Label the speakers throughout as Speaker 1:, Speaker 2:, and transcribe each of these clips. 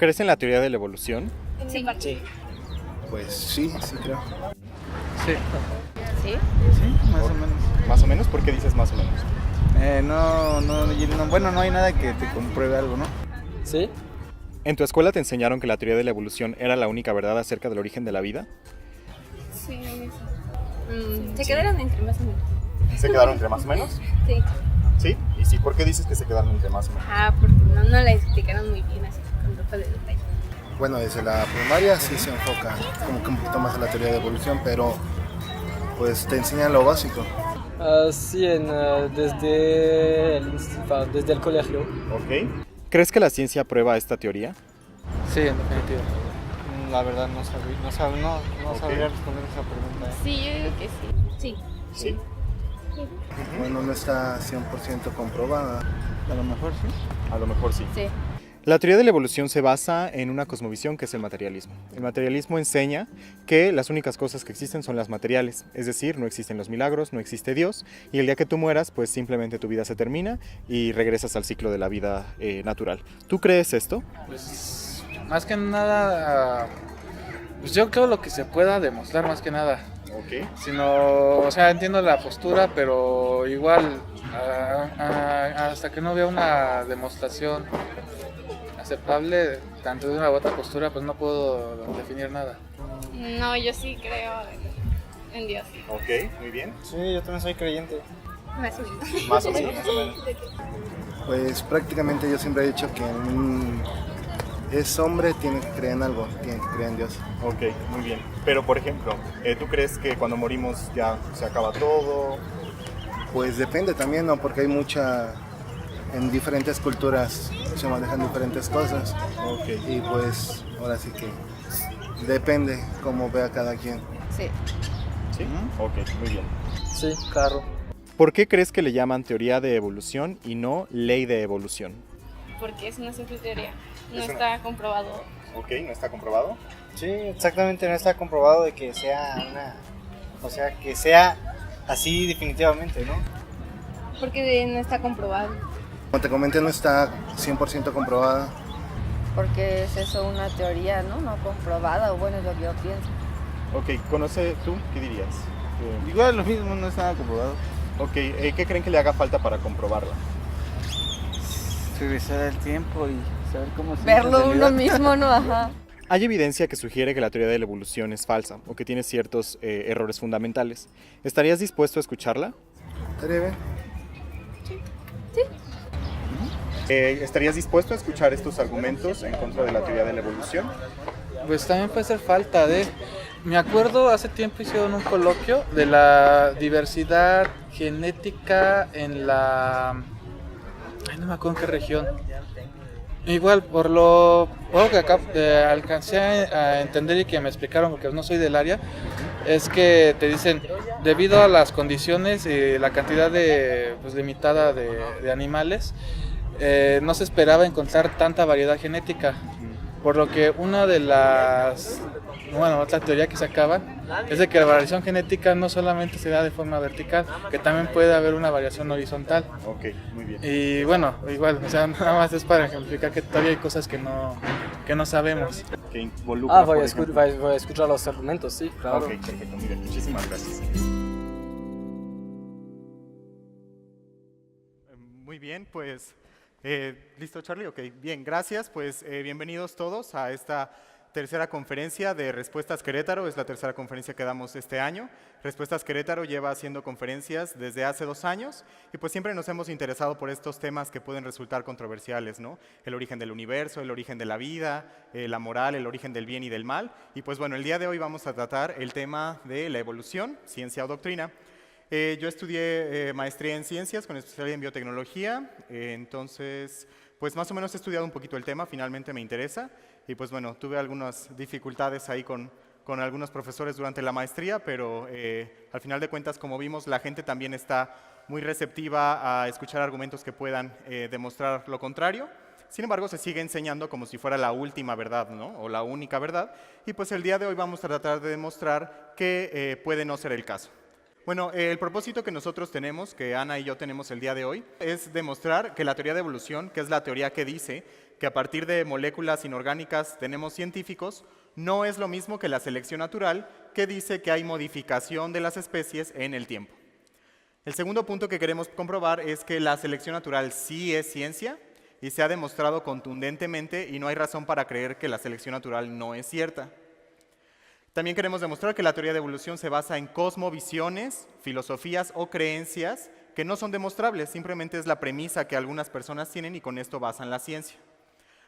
Speaker 1: ¿Crees en la teoría de la evolución?
Speaker 2: Sí.
Speaker 3: Sí.
Speaker 4: Pues sí, sí creo.
Speaker 5: Sí,
Speaker 2: ¿Sí?
Speaker 5: sí, más o menos.
Speaker 1: ¿Más o menos? ¿Por qué dices más o menos?
Speaker 5: Bueno, no hay nada que te compruebe algo, ¿no?
Speaker 3: ¿Sí?
Speaker 1: ¿En tu escuela te enseñaron que la teoría de la evolución era la única verdad acerca del origen de la vida?
Speaker 2: Sí. Se quedaron entre más o menos.
Speaker 1: ¿Se quedaron entre más o menos?
Speaker 2: Sí.
Speaker 1: ¿Sí? ¿Y sí? ¿Por qué dices que se quedaron entre más o menos?
Speaker 2: Porque no la explicaron muy bien así, con ropa de detalle.
Speaker 4: Bueno, desde la primaria sí se enfoca como que un poquito más en la teoría de evolución, pero pues te enseñan lo básico.
Speaker 3: Sí, desde el colegio.
Speaker 1: Ok. ¿Crees que la ciencia prueba esta teoría?
Speaker 5: Sí, en definitiva. La verdad no sabría responder esa pregunta.
Speaker 2: Sí, yo digo que sí. Sí.
Speaker 1: Sí.
Speaker 4: Bueno, no está 100% comprobada.
Speaker 5: A lo mejor sí.
Speaker 1: A lo mejor sí.
Speaker 2: Sí.
Speaker 1: La teoría de la evolución se basa en una cosmovisión que es el materialismo. El materialismo enseña que las únicas cosas que existen son las materiales, es decir, no existen los milagros, no existe Dios, y el día que tú mueras, pues simplemente tu vida se termina y regresas al ciclo de la vida natural. ¿Tú crees esto?
Speaker 5: Pues más que nada, pues yo creo lo que se pueda demostrar más que nada.
Speaker 1: Ok.
Speaker 5: O sea, entiendo la postura, pero igual hasta que no vea una demostración aceptable tanto de una u otra postura, pues no puedo definir nada.
Speaker 2: No, yo sí creo en Dios.
Speaker 1: Ok, muy bien.
Speaker 3: Sí, yo también soy creyente.
Speaker 2: Más o menos.
Speaker 1: Más o menos.
Speaker 4: Pues prácticamente yo siempre he dicho que es hombre, tiene que creer en algo, tiene que creer en Dios.
Speaker 1: Ok, muy bien. Pero por ejemplo, ¿tú crees que cuando morimos ya se acaba todo?
Speaker 4: Pues depende también, ¿no? Porque en diferentes culturas se manejan diferentes cosas.
Speaker 1: Ok.
Speaker 4: Y pues ahora sí que depende cómo vea cada quien.
Speaker 2: Sí.
Speaker 1: ¿Sí? Ok, muy bien.
Speaker 3: Sí, claro.
Speaker 1: ¿Por qué crees que le llaman teoría de evolución y no ley de evolución?
Speaker 2: Porque es una simple teoría. No
Speaker 1: Es una-
Speaker 2: está comprobado.
Speaker 1: Ok, ¿no está comprobado?
Speaker 3: Sí, exactamente, no está comprobado de que sea que sea así definitivamente, ¿no?
Speaker 2: Porque no está comprobado.
Speaker 4: Como te comenté, no está 100% comprobada.
Speaker 6: Porque es eso una teoría, ¿no? No comprobada, o bueno, es lo que yo pienso.
Speaker 1: Ok, ¿conoce tú? ¿Qué dirías?
Speaker 5: Igual lo mismo, no está comprobado.
Speaker 1: Ok, ¿qué creen que le haga falta para comprobarla?
Speaker 5: Regresar el tiempo y saber cómo se
Speaker 6: Verlo uno mismo, ¿no? Ajá.
Speaker 1: Hay evidencia que sugiere que la teoría de la evolución es falsa o que tiene ciertos errores fundamentales. ¿Estarías dispuesto a escucharla?
Speaker 4: ¿Estaría bien?
Speaker 1: ¿Estarías dispuesto a escuchar estos argumentos en contra de la teoría de la evolución?
Speaker 5: Pues también puede ser falta de... Me acuerdo, hace tiempo hicieron un coloquio de la diversidad genética en la... Ay, no me acuerdo en qué región. Igual, por lo que acá alcancé a entender y que me explicaron, porque no soy del área, es que te dicen, debido a las condiciones y la cantidad limitada de animales, no se esperaba encontrar tanta variedad genética. Por lo que otra teoría que sacaban es de que la variación genética no solamente se da de forma vertical, que también puede haber una variación horizontal.
Speaker 1: Ok, muy bien.
Speaker 5: Y bueno, igual, o sea, nada más es para ejemplificar que todavía hay cosas que no sabemos.
Speaker 1: Que involucra,
Speaker 3: Voy
Speaker 1: por
Speaker 3: a
Speaker 1: ejemplo-
Speaker 3: voy a escuchar los argumentos, sí, claro.
Speaker 1: Ok, perfecto, muy bien. Muchísimas gracias. Muy bien, pues, ¿listo, Charlie? Ok, bien, gracias. Pues bienvenidos todos a esta tercera conferencia de Respuestas Querétaro. Es la tercera conferencia que damos este año. Respuestas Querétaro lleva haciendo conferencias desde hace 2 años y pues siempre nos hemos interesado por estos temas que pueden resultar controversiales, ¿no? El origen del universo, el origen de la vida, la moral, el origen del bien y del mal. Y pues bueno, el día de hoy vamos a tratar el tema de la evolución, ciencia o doctrina. Yo estudié maestría en ciencias con especialidad en biotecnología, entonces pues más o menos he estudiado un poquito el tema, finalmente me interesa y pues bueno, tuve algunas dificultades ahí con algunos profesores durante la maestría, pero al final de cuentas, como vimos, la gente también está muy receptiva a escuchar argumentos que puedan demostrar lo contrario. Sin embargo, se sigue enseñando como si fuera la última verdad, ¿no? O la única verdad, y pues el día de hoy vamos a tratar de demostrar que puede no ser el caso. Bueno, el propósito que nosotros tenemos, que Ana y yo tenemos el día de hoy, es demostrar que la teoría de evolución, que es la teoría que dice que a partir de moléculas inorgánicas tenemos científicos, no es lo mismo que la selección natural, que dice que hay modificación de las especies en el tiempo. El segundo punto que queremos comprobar es que la selección natural sí es ciencia y se ha demostrado contundentemente y no hay razón para creer que la selección natural no es cierta. También queremos demostrar que la teoría de evolución se basa en cosmovisiones, filosofías o creencias que no son demostrables, simplemente es la premisa que algunas personas tienen y con esto basan la ciencia.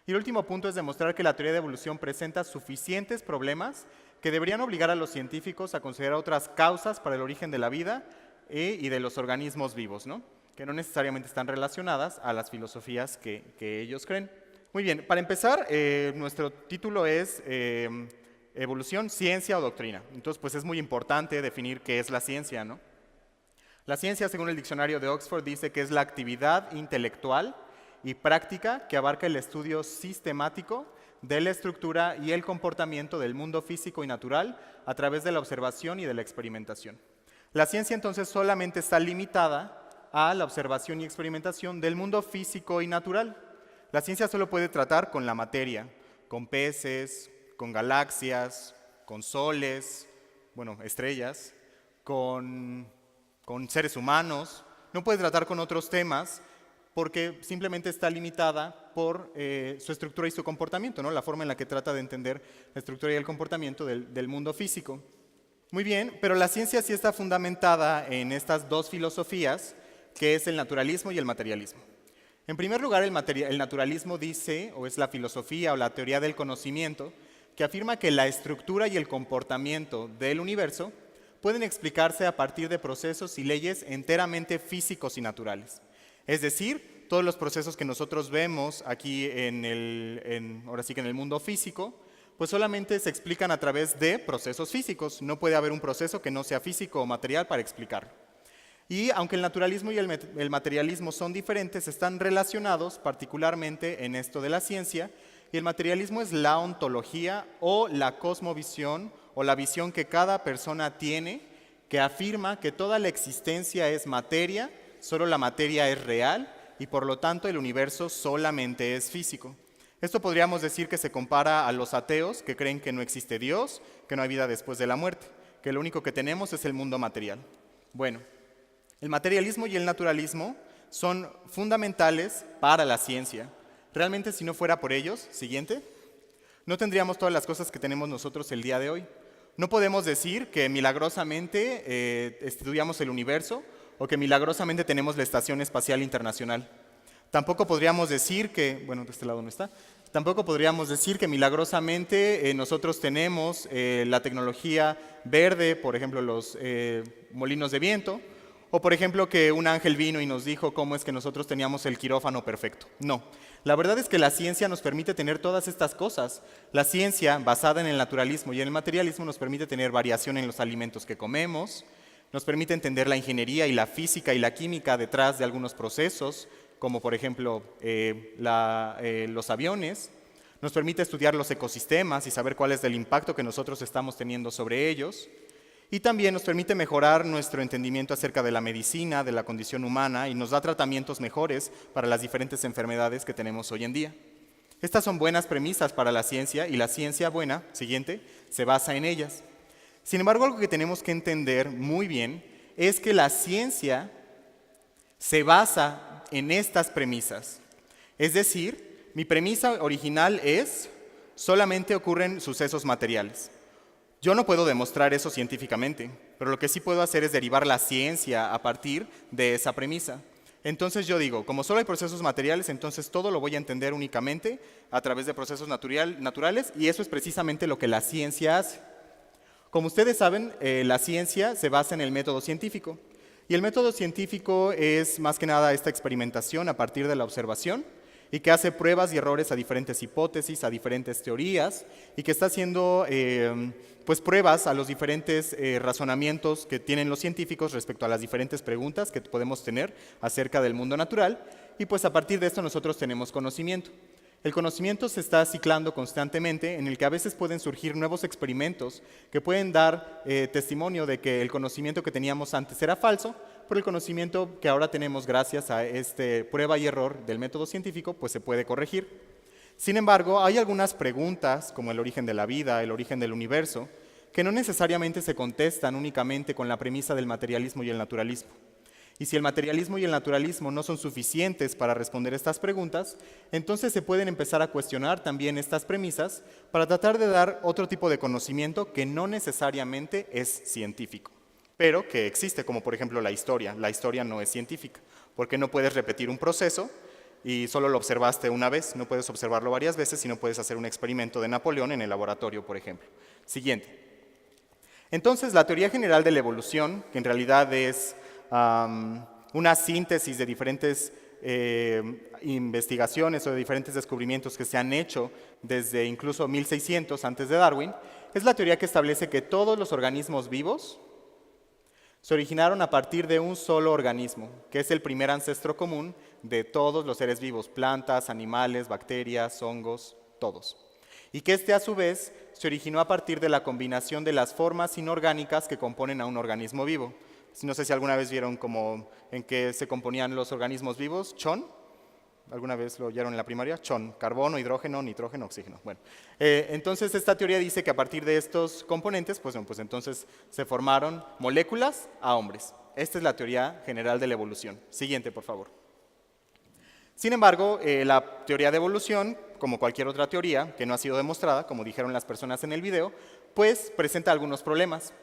Speaker 1: Y el último punto es demostrar que la teoría de evolución presenta suficientes problemas que deberían obligar a los científicos a considerar otras causas para el origen de la vida y de los organismos vivos, ¿no? Que no necesariamente están relacionadas a las filosofías que ellos creen. Muy bien, para empezar, nuestro título es Evolución, ciencia o doctrina. Entonces, pues es muy importante definir qué es la ciencia, ¿no? La ciencia, según el diccionario de Oxford, dice que es la actividad intelectual y práctica que abarca el estudio sistemático de la estructura y el comportamiento del mundo físico y natural a través de la observación y de la experimentación. La ciencia, entonces, solamente está limitada a la observación y experimentación del mundo físico y natural. La ciencia solo puede tratar con la materia, con peces, con galaxias, con soles, bueno, estrellas, con seres humanos. No puede tratar con otros temas porque simplemente está limitada por su estructura y su comportamiento, ¿no? La forma en la que trata de entender la estructura y el comportamiento del mundo físico. Muy bien, pero la ciencia sí está fundamentada en estas dos filosofías, que es el naturalismo y el materialismo. En primer lugar, el naturalismo dice, o es la filosofía o la teoría del conocimiento, que afirma que la estructura y el comportamiento del universo pueden explicarse a partir de procesos y leyes enteramente físicos y naturales. Es decir, todos los procesos que nosotros vemos aquí ahora sí que en el mundo físico, pues solamente se explican a través de procesos físicos. No puede haber un proceso que no sea físico o material para explicarlo. Y aunque el naturalismo y el materialismo son diferentes, están relacionados particularmente en esto de la ciencia. Y el materialismo es la ontología o la cosmovisión o la visión que cada persona tiene, que afirma que toda la existencia es materia, solo la materia es real y por lo tanto el universo solamente es físico. Esto podríamos decir que se compara a los ateos que creen que no existe Dios, que no hay vida después de la muerte, que lo único que tenemos es el mundo material. Bueno, el materialismo y el naturalismo son fundamentales para la ciencia. Realmente, si no fuera por ellos, siguiente, no tendríamos todas las cosas que tenemos nosotros el día de hoy. No podemos decir que milagrosamente estudiamos el universo o que milagrosamente tenemos la Estación Espacial Internacional. Tampoco podríamos decir que, bueno, de este lado no está, tampoco podríamos decir que milagrosamente nosotros tenemos la tecnología verde, por ejemplo, los molinos de viento, o por ejemplo que un ángel vino y nos dijo cómo es que nosotros teníamos el quirófano perfecto. No. La verdad es que la ciencia nos permite tener todas estas cosas. La ciencia, basada en el naturalismo y en el materialismo, nos permite tener variación en los alimentos que comemos, nos permite entender la ingeniería y la física y la química detrás de algunos procesos, como por ejemplo los aviones, nos permite estudiar los ecosistemas y saber cuál es el impacto que nosotros estamos teniendo sobre ellos, y también nos permite mejorar nuestro entendimiento acerca de la medicina, de la condición humana, y nos da tratamientos mejores para las diferentes enfermedades que tenemos hoy en día. Estas son buenas premisas para la ciencia, y la ciencia buena, siguiente, se basa en ellas. Sin embargo, algo que tenemos que entender muy bien es que la ciencia se basa en estas premisas. Es decir, mi premisa original es, solamente ocurren sucesos materiales. Yo no puedo demostrar eso científicamente, pero lo que sí puedo hacer es derivar la ciencia a partir de esa premisa. Entonces yo digo, como solo hay procesos materiales, entonces todo lo voy a entender únicamente a través de procesos naturales, y eso es precisamente lo que la ciencia hace. Como ustedes saben, la ciencia se basa en el método científico, y el método científico es más que nada esta experimentación a partir de la observación, y que hace pruebas y errores a diferentes hipótesis, a diferentes teorías, y que está haciendo pues pruebas a los diferentes razonamientos que tienen los científicos respecto a las diferentes preguntas que podemos tener acerca del mundo natural, y pues a partir de esto nosotros tenemos conocimiento. El conocimiento se está ciclando constantemente, en el que a veces pueden surgir nuevos experimentos que pueden dar testimonio de que el conocimiento que teníamos antes era falso, pero el conocimiento que ahora tenemos gracias a este prueba y error del método científico, pues se puede corregir. Sin embargo, hay algunas preguntas, como el origen de la vida, el origen del universo, que no necesariamente se contestan únicamente con la premisa del materialismo y el naturalismo. Y si el materialismo y el naturalismo no son suficientes para responder estas preguntas, entonces se pueden empezar a cuestionar también estas premisas para tratar de dar otro tipo de conocimiento que no necesariamente es científico, pero que existe, como por ejemplo la historia. La historia no es científica, porque no puedes repetir un proceso y solo lo observaste una vez, no puedes observarlo varias veces y no puedes hacer un experimento de Napoleón en el laboratorio, por ejemplo. Siguiente. Entonces, la teoría general de la evolución, que en realidad es una síntesis de diferentes investigaciones o de diferentes descubrimientos que se han hecho desde incluso 1600 antes de Darwin, es la teoría que establece que todos los organismos vivos se originaron a partir de un solo organismo, que es el primer ancestro común de todos los seres vivos, plantas, animales, bacterias, hongos, todos. Y que este a su vez se originó a partir de la combinación de las formas inorgánicas que componen a un organismo vivo. No sé si alguna vez vieron como en qué se componían los organismos vivos. Chon, ¿alguna vez lo oyeron en la primaria? Chon, carbono, hidrógeno, nitrógeno, oxígeno. Bueno, entonces esta teoría dice que a partir de estos componentes, pues entonces se formaron moléculas a hombres. Esta es la teoría general de la evolución. Siguiente, por favor. Sin embargo, la teoría de evolución, como cualquier otra teoría que no ha sido demostrada, como dijeron las personas en el video, pues presenta algunos problemas.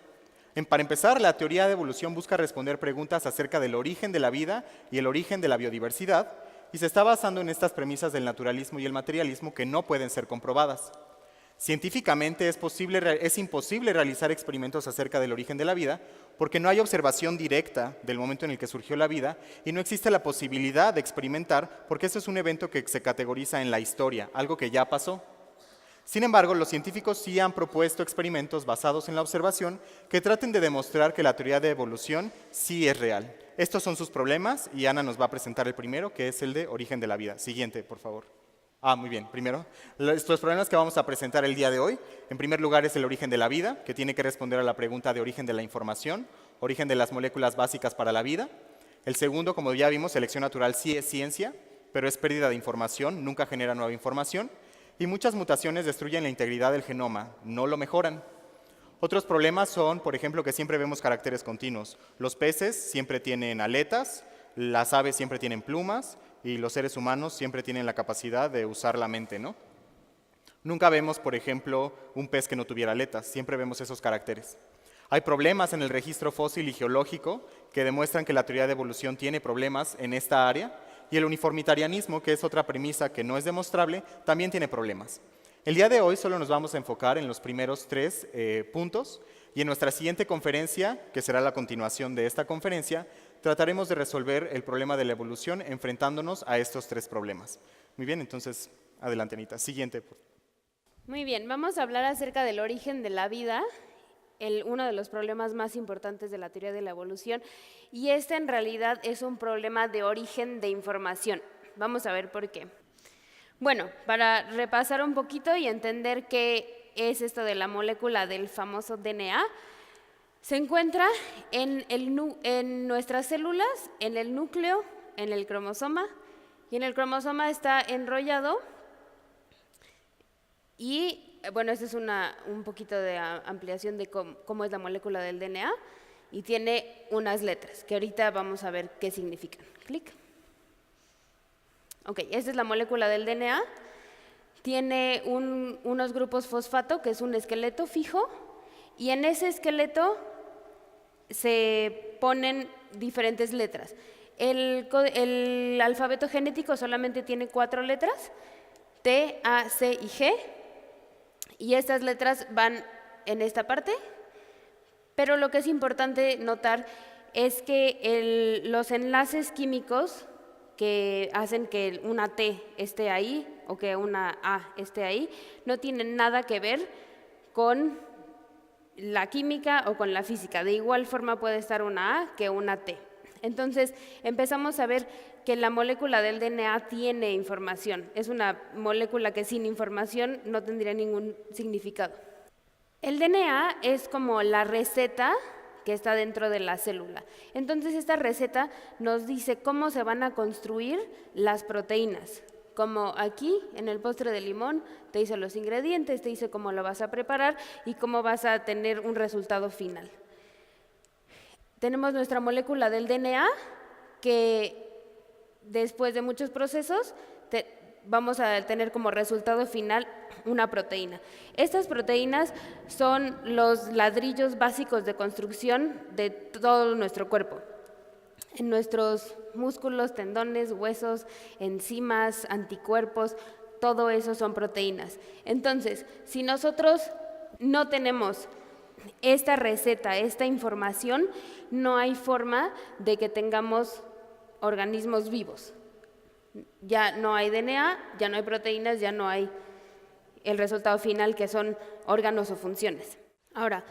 Speaker 1: Para empezar, la teoría de evolución busca responder preguntas acerca del origen de la vida y el origen de la biodiversidad, y se está basando en estas premisas del naturalismo y el materialismo que no pueden ser comprobadas. Científicamente es imposible realizar experimentos acerca del origen de la vida porque no hay observación directa del momento en el que surgió la vida y no existe la posibilidad de experimentar porque eso es un evento que se categoriza en la historia, algo que ya pasó. Sin embargo, los científicos sí han propuesto experimentos basados en la observación que traten de demostrar que la teoría de evolución sí es real. Estos son sus problemas y Ana nos va a presentar el primero, que es el de origen de la vida. Siguiente, por favor. Muy bien. Primero, los problemas que vamos a presentar el día de hoy, en primer lugar es el origen de la vida, que tiene que responder a la pregunta de origen de la información, origen de las moléculas básicas para la vida. El segundo, como ya vimos, selección natural sí es ciencia, pero es pérdida de información, nunca genera nueva información. Y muchas mutaciones destruyen la integridad del genoma, no lo mejoran. Otros problemas son, por ejemplo, que siempre vemos caracteres continuos. Los peces siempre tienen aletas, las aves siempre tienen plumas y los seres humanos siempre tienen la capacidad de usar la mente, ¿no? Nunca vemos, por ejemplo, un pez que no tuviera aletas, siempre vemos esos caracteres. Hay problemas en el registro fósil y geológico que demuestran que la teoría de evolución tiene problemas en esta área. Y el uniformitarianismo, que es otra premisa que no es demostrable, también tiene problemas. El día de hoy solo nos vamos a enfocar en los primeros 3 puntos y en nuestra siguiente conferencia, que será la continuación de esta conferencia, trataremos de resolver el problema de la evolución enfrentándonos a estos 3 problemas. Muy bien, entonces, adelante Anita. Siguiente.
Speaker 2: Muy bien, vamos a hablar acerca del origen de la vida, uno de los problemas más importantes de la teoría de la evolución, y este en realidad es un problema de origen de información. Vamos a ver por qué. Bueno, para repasar un poquito y entender qué es esto de la molécula del famoso DNA, se encuentra en nuestras células, en el núcleo, en el cromosoma, y en el cromosoma está enrollado y bueno, esta es un poquito de ampliación de cómo es la molécula del DNA y tiene unas letras que ahorita vamos a ver qué significan. Clic. Ok, esta es la molécula del DNA. Tiene unos grupos fosfato, que es un esqueleto fijo, y en ese esqueleto se ponen diferentes letras. El alfabeto genético solamente tiene 4 letras, T, A, C y G. Y estas letras van en esta parte, pero lo que es importante notar es que los enlaces químicos que hacen que una T esté ahí o que una A esté ahí no tienen nada que ver con la química o con la física. De igual forma puede estar una A que una T. Entonces empezamos a ver que la molécula del DNA tiene información. Es una molécula que sin información no tendría ningún significado. El DNA es como la receta que está dentro de la célula. Entonces esta receta nos dice cómo se van a construir las proteínas. Como aquí en el postre de limón te dice los ingredientes, te dice cómo lo vas a preparar y cómo vas a tener un resultado final. Tenemos nuestra molécula del DNA que después de muchos procesos vamos a tener como resultado final una proteína. Estas proteínas son los ladrillos básicos de construcción de todo nuestro cuerpo. En nuestros músculos, tendones, huesos, enzimas, anticuerpos, todo eso son proteínas. Entonces, si nosotros no tenemos esta receta, esta información, no hay forma de que tengamos organismos vivos. Ya no hay DNA, ya no hay proteínas, ya no hay el resultado final que son órganos o funciones. Ahora,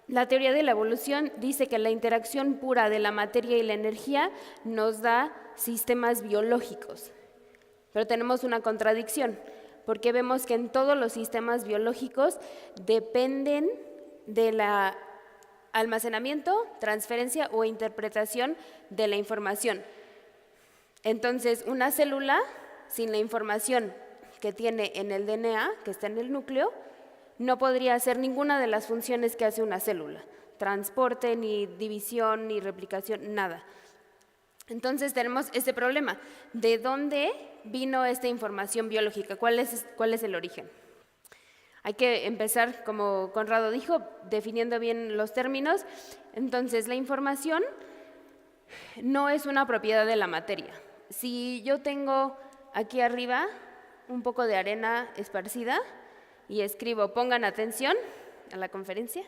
Speaker 2: la teoría de la evolución dice que la interacción pura de la materia y la energía nos da sistemas biológicos, pero tenemos una contradicción, porque vemos que en todos los sistemas biológicos dependen de la almacenamiento, transferencia o interpretación de la información. Entonces, una célula sin la información que tiene en el DNA, que está en el núcleo, no podría hacer ninguna de las funciones que hace una célula. Transporte, ni división, ni replicación, nada. Entonces tenemos este problema. ¿De dónde vino esta información biológica? ¿Cuál es el origen? Hay que empezar, como Conrado dijo, definiendo bien los términos. Entonces, la información no es una propiedad de la materia. Si yo tengo aquí arriba un poco de arena esparcida y escribo, pongan atención a la conferencia,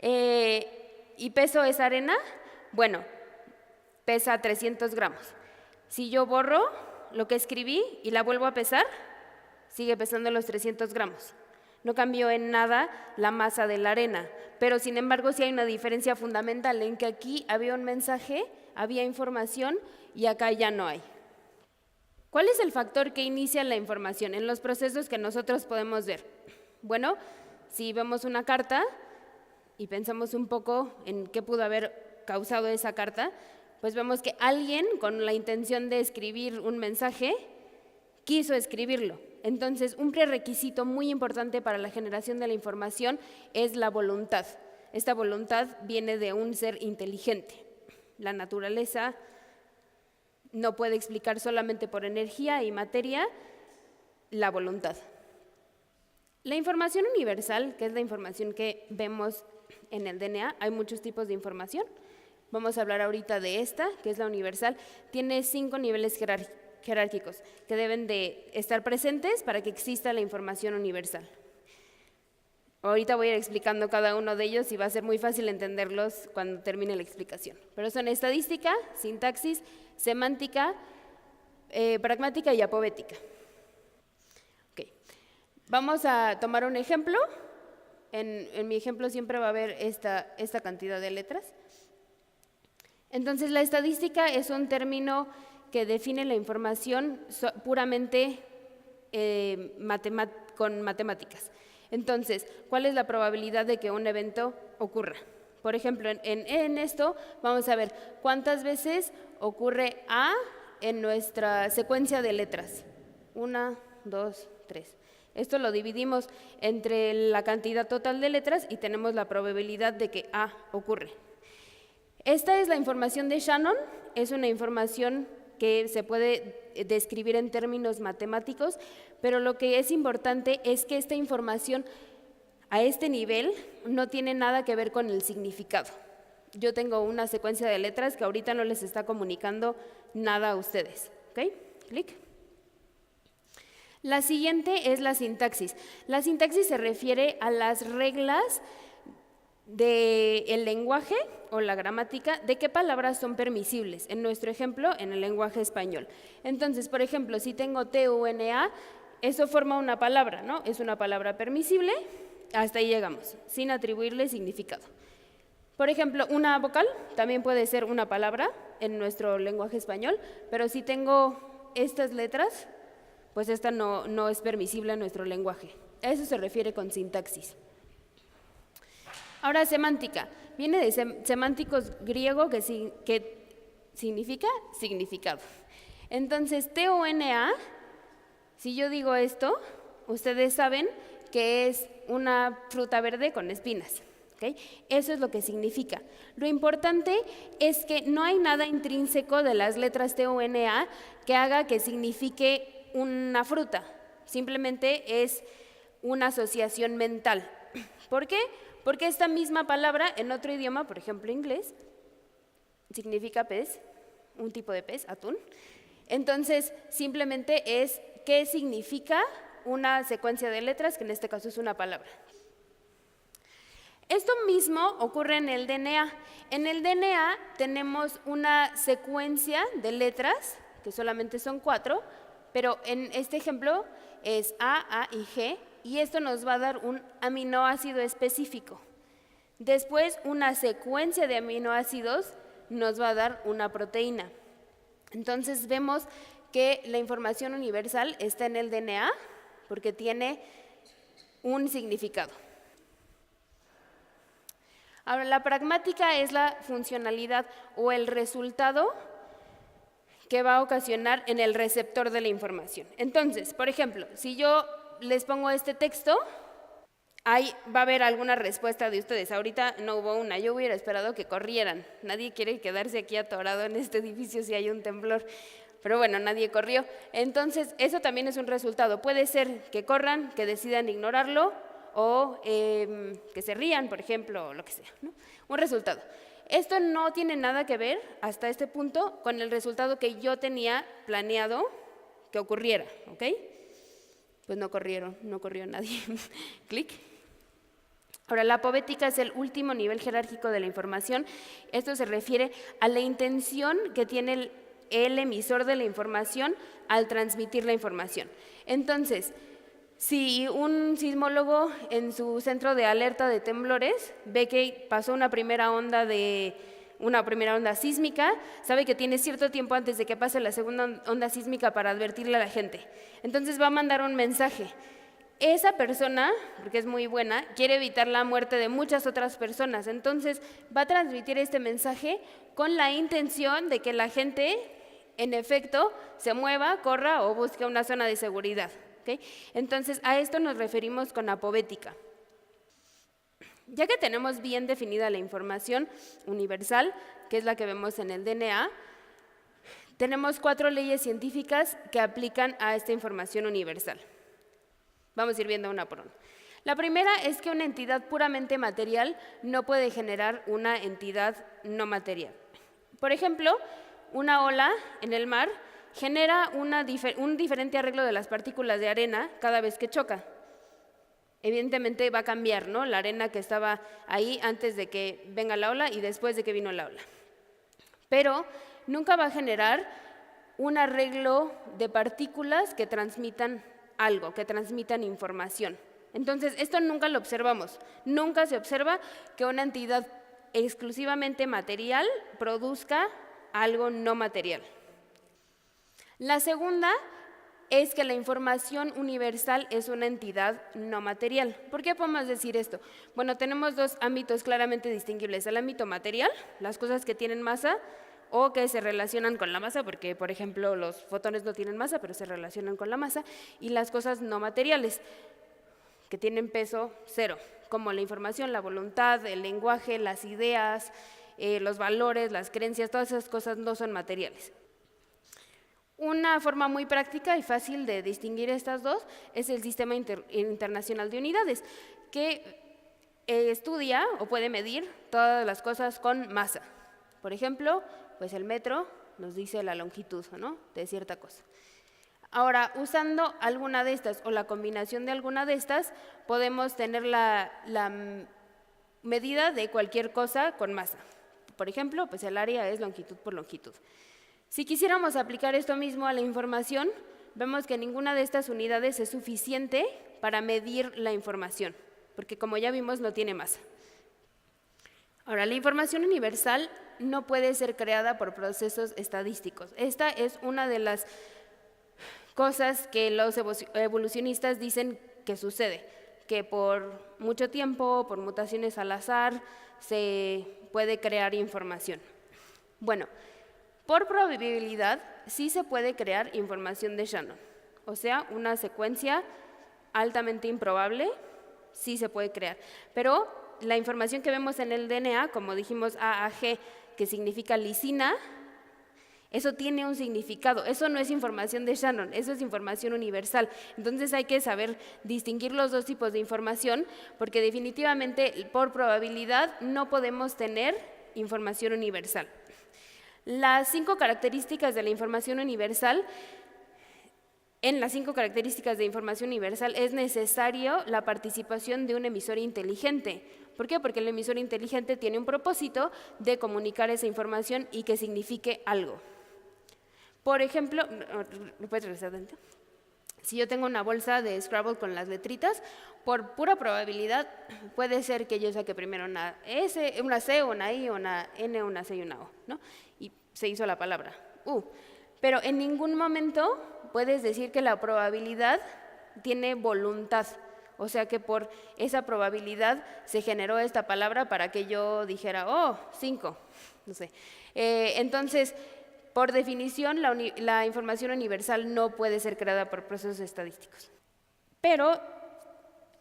Speaker 2: y peso esa arena, bueno, pesa 300 gramos. Si yo borro lo que escribí y la vuelvo a pesar, sigue pesando los 300 gramos. No cambió en nada la masa de la arena, pero sin embargo sí hay una diferencia fundamental en que aquí había un mensaje, había información y acá ya no hay. ¿Cuál es el factor que inicia la información en los procesos que nosotros podemos ver? Bueno, si vemos una carta y pensamos un poco en qué pudo haber causado esa carta, pues vemos que alguien con la intención de escribir un mensaje quiso escribirlo. Entonces, un prerequisito muy importante para la generación de la información es la voluntad. Esta voluntad viene de un ser inteligente. La naturaleza no puede explicar solamente por energía y materia la voluntad. La información universal, que es la información que vemos en el DNA, hay muchos tipos de información. Vamos a hablar ahorita de esta, que es la universal. Tiene 5 niveles jerárquicos que deben de estar presentes para que exista la información universal. Ahorita voy a ir explicando cada uno de ellos y va a ser muy fácil entenderlos cuando termine la explicación. Pero son estadística, sintaxis, semántica, pragmática y apovética. Okay. Vamos a tomar un ejemplo. En mi ejemplo siempre va a haber esta cantidad de letras. Entonces, la estadística es un término que define la información puramente con matemáticas. Entonces, ¿cuál es la probabilidad de que un evento ocurra? Por ejemplo, en esto vamos a ver cuántas veces ocurre A en nuestra secuencia de letras. 1, 2, 3. Esto lo dividimos entre la cantidad total de letras y tenemos la probabilidad de que A ocurre. Esta es la información de Shannon, es una información que se puede describir en términos matemáticos, pero lo que es importante es que esta información a este nivel no tiene nada que ver con el significado. Yo tengo una secuencia de letras que ahorita no les está comunicando nada a ustedes. ¿Ok? Clic. La siguiente es la sintaxis. La sintaxis se refiere a las reglas del lenguaje o la gramática, de qué palabras son permisibles, en nuestro ejemplo, en el lenguaje español. Entonces, por ejemplo, si tengo TUNA, eso forma una palabra, ¿no? Es una palabra permisible, hasta ahí llegamos, sin atribuirle significado. Por ejemplo, una vocal también puede ser una palabra en nuestro lenguaje español, pero si tengo estas letras, pues esta no es permisible en nuestro lenguaje. A eso se refiere con sintaxis. Ahora, semántica. Viene de semánticos griego que significa significado. Entonces, TONA, si yo digo esto, ustedes saben que es una fruta verde con espinas. ¿Okay? Eso es lo que significa. Lo importante es que no hay nada intrínseco de las letras TONA que haga que signifique una fruta. Simplemente es una asociación mental. ¿Por qué? Porque esta misma palabra en otro idioma, por ejemplo inglés, significa pez, un tipo de pez, atún. Entonces, simplemente es qué significa una secuencia de letras, que en este caso es una palabra. Esto mismo ocurre en el DNA. En el DNA tenemos una secuencia de letras, que solamente son 4, pero en este ejemplo es A y G, y esto nos va a dar un aminoácido específico. Después, una secuencia de aminoácidos nos va a dar una proteína. Entonces, vemos que la información universal está en el DNA porque tiene un significado. Ahora, la pragmática es la funcionalidad o el resultado que va a ocasionar en el receptor de la información. Entonces, por ejemplo, si yo les pongo este texto, ahí va a haber alguna respuesta de ustedes. Ahorita no hubo una, yo hubiera esperado que corrieran. Nadie quiere quedarse aquí atorado en este edificio si hay un temblor. Pero bueno, nadie corrió. Entonces, eso también es un resultado. Puede ser que corran, que decidan ignorarlo, o que se rían, por ejemplo, o lo que sea, ¿no? Un resultado. Esto no tiene nada que ver, hasta este punto, con el resultado que yo tenía planeado que ocurriera, ¿ok? Pues no corrió nadie. Clic. Ahora, la apovética es el último nivel jerárquico de la información. Esto se refiere a la intención que tiene el emisor de la información al transmitir la información. Entonces, si un sismólogo en su centro de alerta de temblores ve que pasó una primera onda sísmica, sabe que tiene cierto tiempo antes de que pase la segunda onda sísmica para advertirle a la gente. Entonces va a mandar un mensaje. Esa persona, porque es muy buena, quiere evitar la muerte de muchas otras personas. Entonces va a transmitir este mensaje con la intención de que la gente, en efecto, se mueva, corra o busque una zona de seguridad. ¿Okay? Entonces, a esto nos referimos con apovética. Ya que tenemos bien definida la información universal, que es la que vemos en el DNA, tenemos 4 leyes científicas que aplican a esta información universal. Vamos a ir viendo una por una. La primera es que una entidad puramente material no puede generar una entidad no material. Por ejemplo, una ola en el mar genera un diferente arreglo de las partículas de arena cada vez que choca. Evidentemente va a cambiar, ¿no? La arena que estaba ahí antes de que venga la ola y después de que vino la ola. Pero nunca va a generar un arreglo de partículas que transmitan algo, que transmitan información. Entonces, esto nunca lo observamos. Nunca se observa que una entidad exclusivamente material produzca algo no material. La segunda es que la información universal es una entidad no material. ¿Por qué podemos decir esto? Bueno, tenemos 2 ámbitos claramente distinguibles. El ámbito material, las cosas que tienen masa o que se relacionan con la masa, porque, por ejemplo, los fotones no tienen masa, pero se relacionan con la masa, y las cosas no materiales, que tienen peso 0, como la información, la voluntad, el lenguaje, las ideas, los valores, las creencias, todas esas cosas no son materiales. Una forma muy práctica y fácil de distinguir estas dos es el Sistema Internacional de Unidades, que estudia o puede medir todas las cosas con masa. Por ejemplo, pues el metro nos dice la longitud, ¿no?, de cierta cosa. Ahora, usando alguna de estas o la combinación de alguna de estas, podemos tener la medida de cualquier cosa con masa. Por ejemplo, pues el área es longitud por longitud. Si quisiéramos aplicar esto mismo a la información, vemos que ninguna de estas unidades es suficiente para medir la información, porque como ya vimos no tiene masa. Ahora, la información universal no puede ser creada por procesos estadísticos. Esta es una de las cosas que los evolucionistas dicen que sucede, que por mucho tiempo, por mutaciones al azar, se puede crear información. Bueno, por probabilidad sí se puede crear información de Shannon, o sea, una secuencia altamente improbable sí se puede crear, pero la información que vemos en el DNA, como dijimos AAG, que significa lisina, eso tiene un significado, eso no es información de Shannon, eso es información universal. Entonces hay que saber distinguir los dos tipos de información, porque definitivamente por probabilidad no podemos tener información universal. Las 5 características de la información universal. En las 5 características de información universal es necesario la participación de un emisor inteligente. ¿Por qué? Porque el emisor inteligente tiene un propósito de comunicar esa información y que signifique algo. Por ejemplo, ¿me puedes regresar dentro? Si yo tengo una bolsa de Scrabble con las letritas, por pura probabilidad puede ser que yo saque primero una S, una C, una I, una N, una C y una O, ¿no? Y se hizo la palabra U. Pero en ningún momento puedes decir que la probabilidad tiene voluntad, o sea que por esa probabilidad se generó esta palabra para que yo dijera, 5, no sé. Entonces, por definición, la información universal no puede ser creada por procesos estadísticos. Pero,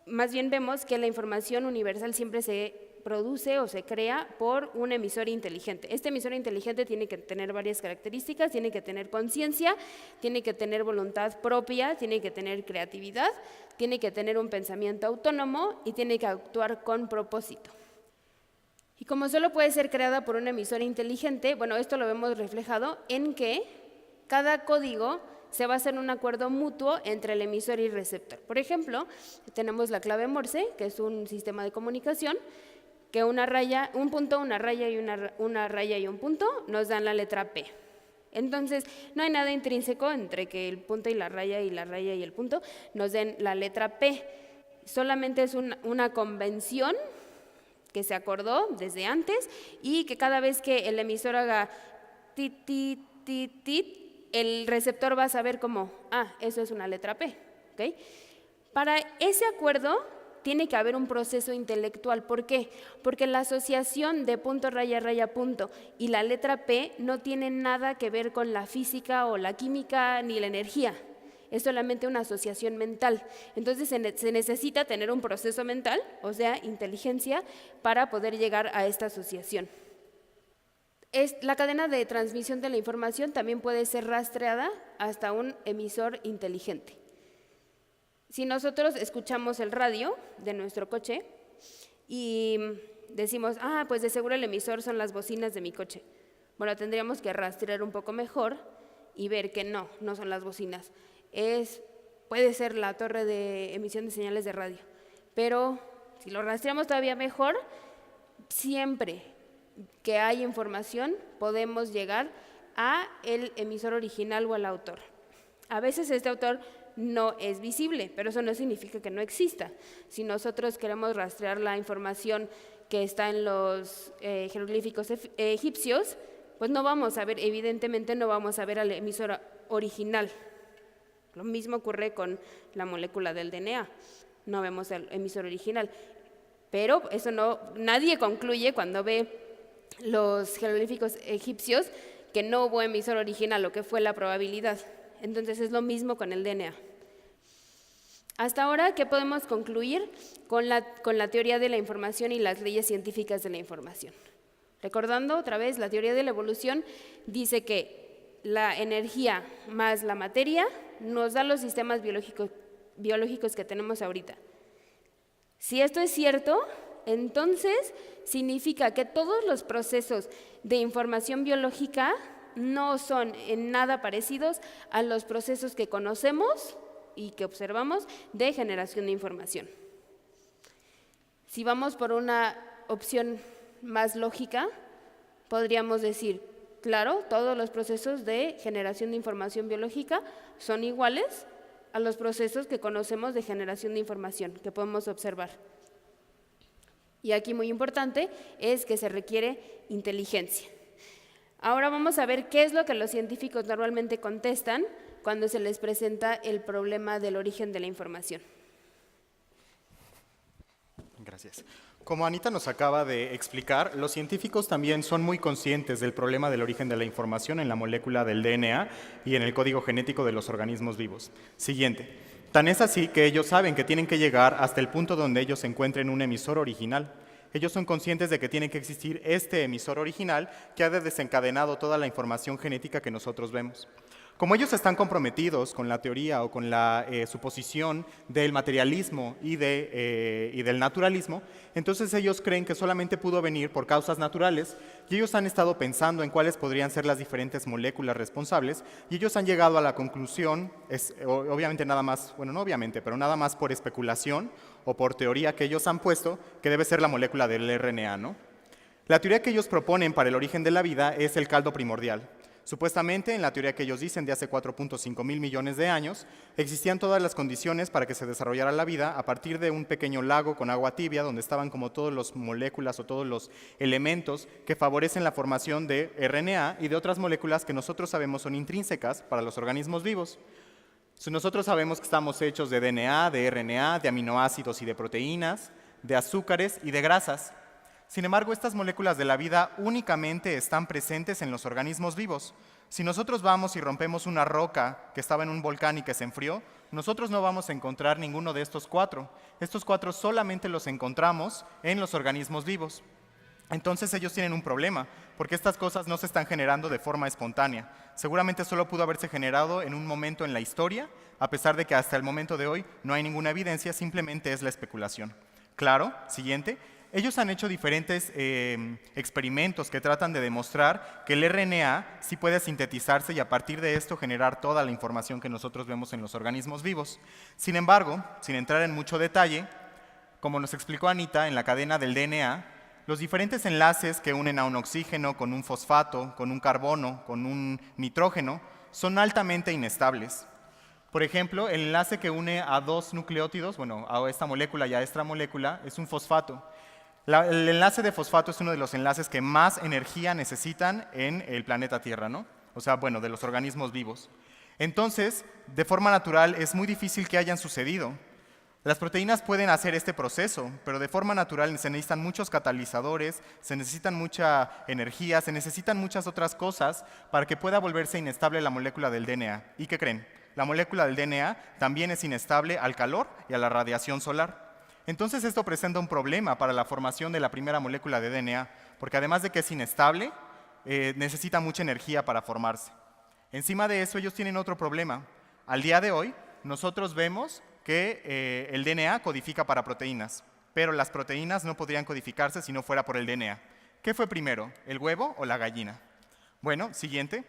Speaker 2: más bien vemos que la información universal siempre se produce o se crea por un emisor inteligente. Este emisor inteligente tiene que tener varias características, tiene que tener conciencia, tiene que tener voluntad propia, tiene que tener creatividad, tiene que tener un pensamiento autónomo y tiene que actuar con propósito. Y como solo puede ser creada por un emisor inteligente, bueno, esto lo vemos reflejado en que cada código se basa en un acuerdo mutuo entre el emisor y el receptor. Por ejemplo, tenemos la clave Morse, que es un sistema de comunicación, que un punto, una raya y un punto nos dan la letra P. Entonces, no hay nada intrínseco entre que el punto y la raya y el punto nos den la letra P. Solamente es una convención que se acordó desde antes y que cada vez que el emisor haga tit, tit, tit, tit, el receptor va a saber como, eso es una letra P. ¿Okay? Para ese acuerdo tiene que haber un proceso intelectual. ¿Por qué? Porque la asociación de punto, raya, raya, punto y la letra P no tiene nada que ver con la física o la química ni la energía. Es solamente una asociación mental. Entonces se necesita tener un proceso mental, o sea, inteligencia, para poder llegar a esta asociación. La cadena de transmisión de la información también puede ser rastreada hasta un emisor inteligente. Si nosotros escuchamos el radio de nuestro coche y decimos, pues de seguro el emisor son las bocinas de mi coche. Bueno, tendríamos que rastrear un poco mejor y ver que no son las bocinas. Puede ser la torre de emisión de señales de radio. Pero si lo rastreamos todavía mejor, siempre que hay información podemos llegar a el emisor original o al autor. A veces este autor no es visible, pero eso no significa que no exista. Si nosotros queremos rastrear la información que está en los jeroglíficos egipcios, pues no vamos a ver, evidentemente no vamos a ver al emisor original. Lo mismo ocurre con la molécula del DNA, no vemos al emisor original. Pero eso nadie concluye cuando ve los jeroglíficos egipcios que no hubo emisor original, lo que fue la probabilidad. Entonces es lo mismo con el DNA. Hasta ahora, ¿qué podemos concluir con la teoría de la información y las leyes científicas de la información? Recordando otra vez, la teoría de la evolución dice que la energía más la materia nos da los sistemas biológicos que tenemos ahorita. Si esto es cierto, entonces significa que todos los procesos de información biológica no son en nada parecidos a los procesos que conocemos y que observamos de generación de información. Si vamos por una opción más lógica, podríamos decir, claro, todos los procesos de generación de información biológica son iguales a los procesos que conocemos de generación de información, que podemos observar. Y aquí muy importante es que se requiere inteligencia. Ahora vamos a ver qué es lo que los científicos normalmente contestan cuando se les presenta el problema del origen de la información.
Speaker 1: Gracias. Como Anita nos acaba de explicar, los científicos también son muy conscientes del problema del origen de la información en la molécula del DNA y en el código genético de los organismos vivos. Siguiente. Tan es así que ellos saben que tienen que llegar hasta el punto donde ellos encuentren un emisor original. Ellos son conscientes de que tiene que existir este emisor original que ha desencadenado toda la información genética que nosotros vemos. Como ellos están comprometidos con la teoría o con la suposición del materialismo y del naturalismo, entonces ellos creen que solamente pudo venir por causas naturales y ellos han estado pensando en cuáles podrían ser las diferentes moléculas responsables y ellos han llegado a la conclusión, obviamente nada más, bueno no obviamente, pero nada más por especulación o por teoría que ellos han puesto, que debe ser la molécula del RNA, ¿no? La teoría que ellos proponen para el origen de la vida es el caldo primordial. Supuestamente, en la teoría que ellos dicen de hace 4.5 mil millones de años, existían todas las condiciones para que se desarrollara la vida a partir de un pequeño lago con agua tibia donde estaban como todas las moléculas o todos los elementos que favorecen la formación de RNA y de otras moléculas que nosotros sabemos son intrínsecas para los organismos vivos. Nosotros sabemos que estamos hechos de DNA, de RNA, de aminoácidos y de proteínas, de azúcares y de grasas. Sin embargo, estas moléculas de la vida únicamente están presentes en los organismos vivos. Si nosotros vamos y rompemos una roca que estaba en un volcán y que se enfrió, nosotros no vamos a encontrar ninguno de estos cuatro. Estos cuatro solamente los encontramos en los organismos vivos. Entonces ellos tienen un problema, porque estas cosas no se están generando de forma espontánea. Seguramente solo pudo haberse generado en un momento en la historia, a pesar de que hasta el momento de hoy no hay ninguna evidencia, simplemente es la especulación. Claro, siguiente. Ellos han hecho diferentes experimentos que tratan de demostrar que el RNA sí puede sintetizarse y a partir de esto generar toda la información que nosotros vemos en los organismos vivos. Sin embargo, sin entrar en mucho detalle, como nos explicó Anita en la cadena del DNA, los diferentes enlaces que unen a un oxígeno con un fosfato, con un carbono, con un nitrógeno, son altamente inestables. Por ejemplo, el enlace que une a dos nucleótidos, bueno, a esta molécula y a esta molécula, es un fosfato. El enlace de fosfato es uno de los enlaces que más energía necesitan en el planeta Tierra, ¿no? O sea, bueno, de los organismos vivos. Entonces, de forma natural, es muy difícil que hayan sucedido. Las proteínas pueden hacer este proceso, pero de forma natural se necesitan muchos catalizadores, se necesitan mucha energía, se necesitan muchas otras cosas para que pueda volverse inestable la molécula del DNA. ¿Y qué creen? La molécula del DNA también es inestable al calor y a la radiación solar. Entonces esto presenta un problema para la formación de la primera molécula de DNA, porque además de que es inestable, necesita mucha energía para formarse. Encima de eso ellos tienen otro problema. Al día de hoy, nosotros vemos que el DNA codifica para proteínas, pero las proteínas no podrían codificarse si no fuera por el DNA. ¿Qué fue primero, el huevo o la gallina? Bueno, siguiente.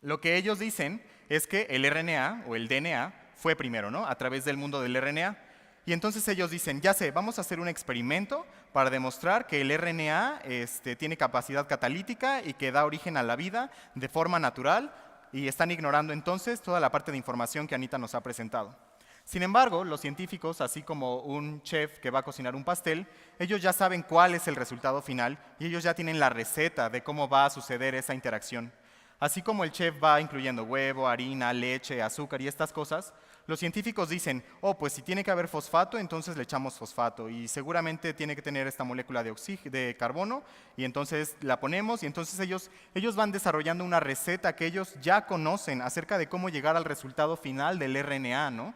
Speaker 1: Lo que ellos dicen es que el RNA o el DNA fue primero, ¿no? A través del mundo del RNA. Y entonces ellos dicen, ya sé, vamos a hacer un experimento para demostrar que el RNA tiene capacidad catalítica y que da origen a la vida de forma natural, y están ignorando entonces toda la parte de información que Anita nos ha presentado. Sin embargo, los científicos, así como un chef que va a cocinar un pastel, ellos ya saben cuál es el resultado final y ellos ya tienen la receta de cómo va a suceder esa interacción. Así como el chef va incluyendo huevo, harina, leche, azúcar y estas cosas, los científicos dicen, oh, pues si tiene que haber fosfato, entonces le echamos fosfato y seguramente tiene que tener esta molécula de carbono y entonces la ponemos y entonces ellos van desarrollando una receta que ellos ya conocen acerca de cómo llegar al resultado final del RNA, ¿no?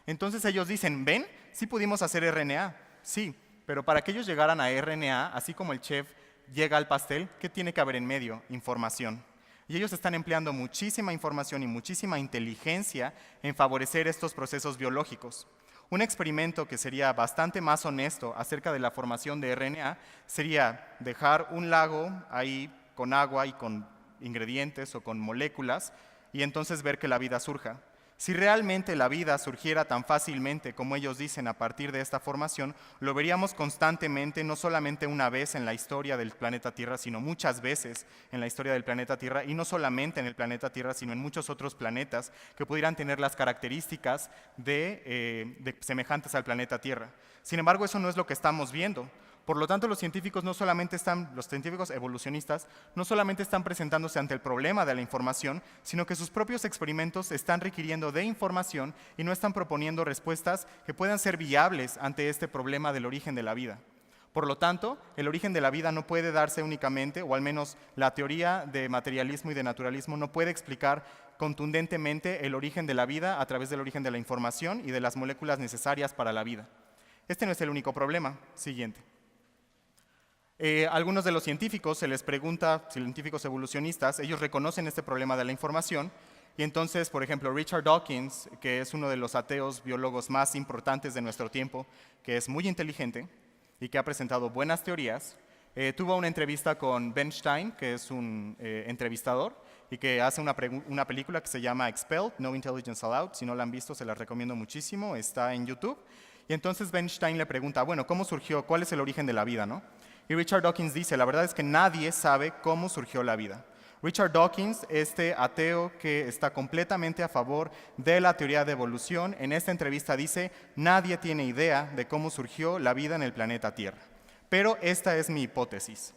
Speaker 1: Entonces ellos dicen, ¿ven? Sí pudimos hacer RNA, sí, pero para que ellos llegaran a RNA, así como el chef llega al pastel, ¿qué tiene que haber en medio? Información. Y ellos están empleando muchísima información y muchísima inteligencia en favorecer estos procesos biológicos. Un experimento que sería bastante más honesto acerca de la formación de RNA sería dejar un lago ahí con agua y con ingredientes o con moléculas y entonces ver que la vida surja. Si realmente la vida surgiera tan fácilmente como ellos dicen a partir de esta formación, lo veríamos constantemente, no solamente una vez en la historia del planeta Tierra, sino muchas veces en la historia del planeta Tierra, y no solamente en el planeta Tierra, sino en muchos otros planetas que pudieran tener las características de semejantes al planeta Tierra. Sin embargo, eso no es lo que estamos viendo. Por lo tanto, los científicos evolucionistas no solamente están presentándose ante el problema de la información, sino que sus propios experimentos están requiriendo de información y no están proponiendo respuestas que puedan ser viables ante este problema del origen de la vida. Por lo tanto, el origen de la vida no puede darse únicamente, o al menos la teoría de materialismo y de naturalismo no puede explicar contundentemente el origen de la vida a través del origen de la información y de las moléculas necesarias para la vida. Este no es el único problema. Siguiente. Algunos de los científicos, se les pregunta, científicos evolucionistas, ellos reconocen este problema de la información y entonces, por ejemplo, Richard Dawkins, que es uno de los ateos biólogos más importantes de nuestro tiempo, que es muy inteligente y que ha presentado buenas teorías, tuvo una entrevista con Ben Stein, que es un entrevistador y que hace una película que se llama Expelled, No Intelligence Allowed. Si no la han visto, se la recomiendo muchísimo, está en YouTube. Y entonces Ben Stein le pregunta, bueno, ¿cómo surgió? ¿Cuál es el origen de la vida, no? Y Richard Dawkins dice, la verdad es que nadie sabe cómo surgió la vida. Richard Dawkins, este ateo que está completamente a favor de la teoría de evolución, en esta entrevista dice, nadie tiene idea de cómo surgió la vida en el planeta Tierra. Pero esta es mi hipótesis.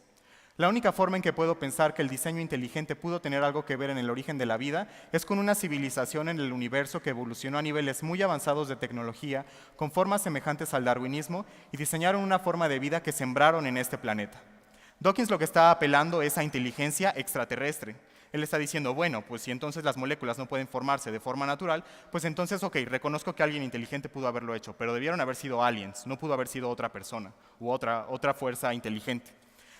Speaker 1: La única forma en que puedo pensar que el diseño inteligente pudo tener algo que ver en el origen de la vida es con una civilización en el universo que evolucionó a niveles muy avanzados de tecnología, con formas semejantes al darwinismo, y diseñaron una forma de vida que sembraron en este planeta. Dawkins lo que está apelando es a inteligencia extraterrestre. Él está diciendo, bueno, pues si entonces las moléculas no pueden formarse de forma natural, pues entonces, ok, reconozco que alguien inteligente pudo haberlo hecho, pero debieron haber sido aliens, no pudo haber sido otra persona u otra fuerza inteligente.